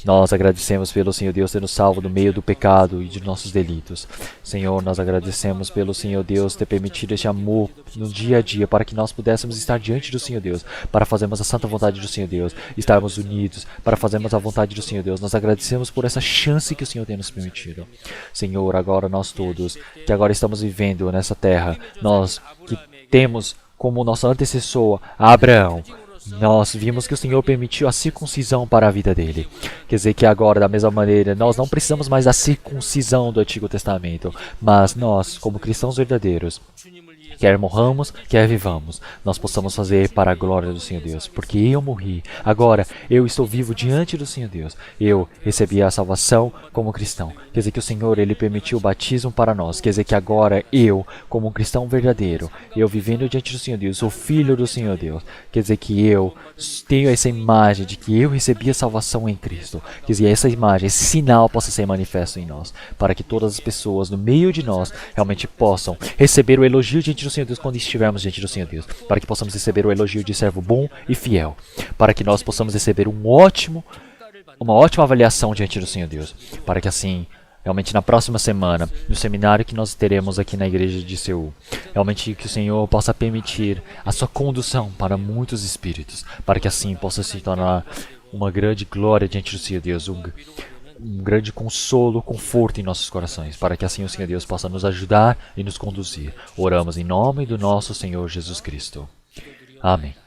nós agradecemos pelo Senhor Deus ter nos salvo do meio do pecado e de nossos delitos. Senhor, nós agradecemos pelo Senhor Deus ter permitido este amor no dia a dia para que nós pudéssemos estar diante do Senhor Deus, para fazermos a santa vontade do Senhor Deus, estarmos unidos, para fazermos a vontade do Senhor Deus. Nós agradecemos por essa chance que o Senhor tem nos permitido. Senhor, agora nós todos, que agora estamos vivendo nessa terra, nós que temos como nosso antecessor Abraão, nós vimos que o Senhor permitiu a circuncisão para a vida dele. Quer dizer que agora, da mesma maneira, nós não precisamos mais da circuncisão do Antigo Testamento, mas nós, como cristãos verdadeiros, quer morramos, quer vivamos, nós possamos fazer para a glória do Senhor Deus. Porque eu morri, agora eu estou vivo diante do Senhor Deus. Eu recebi a salvação como cristão. Quer dizer que o Senhor, Ele permitiu o batismo para nós. Quer dizer que agora eu, como um cristão verdadeiro, eu vivendo diante do Senhor Deus, sou filho do Senhor Deus. Quer dizer que eu tenho essa imagem de que eu recebi a salvação em Cristo. Quer dizer, essa imagem, esse sinal possa ser manifesto em nós, para que todas as pessoas no meio de nós realmente possam receber o elogio diante do Senhor Deus quando estivermos diante do Senhor Deus, para que possamos receber o elogio de servo bom e fiel, para que nós possamos receber uma ótima avaliação diante do Senhor Deus, para que assim, realmente na próxima semana, no seminário que nós teremos aqui na igreja de Seul, realmente que o Senhor possa permitir a sua condução para muitos espíritos, para que assim possa se tornar uma grande glória diante do Senhor Deus, um grande consolo, conforto em nossos corações, para que assim o Senhor Deus possa nos ajudar e nos conduzir. Oramos em nome do nosso Senhor Jesus Cristo. Amém.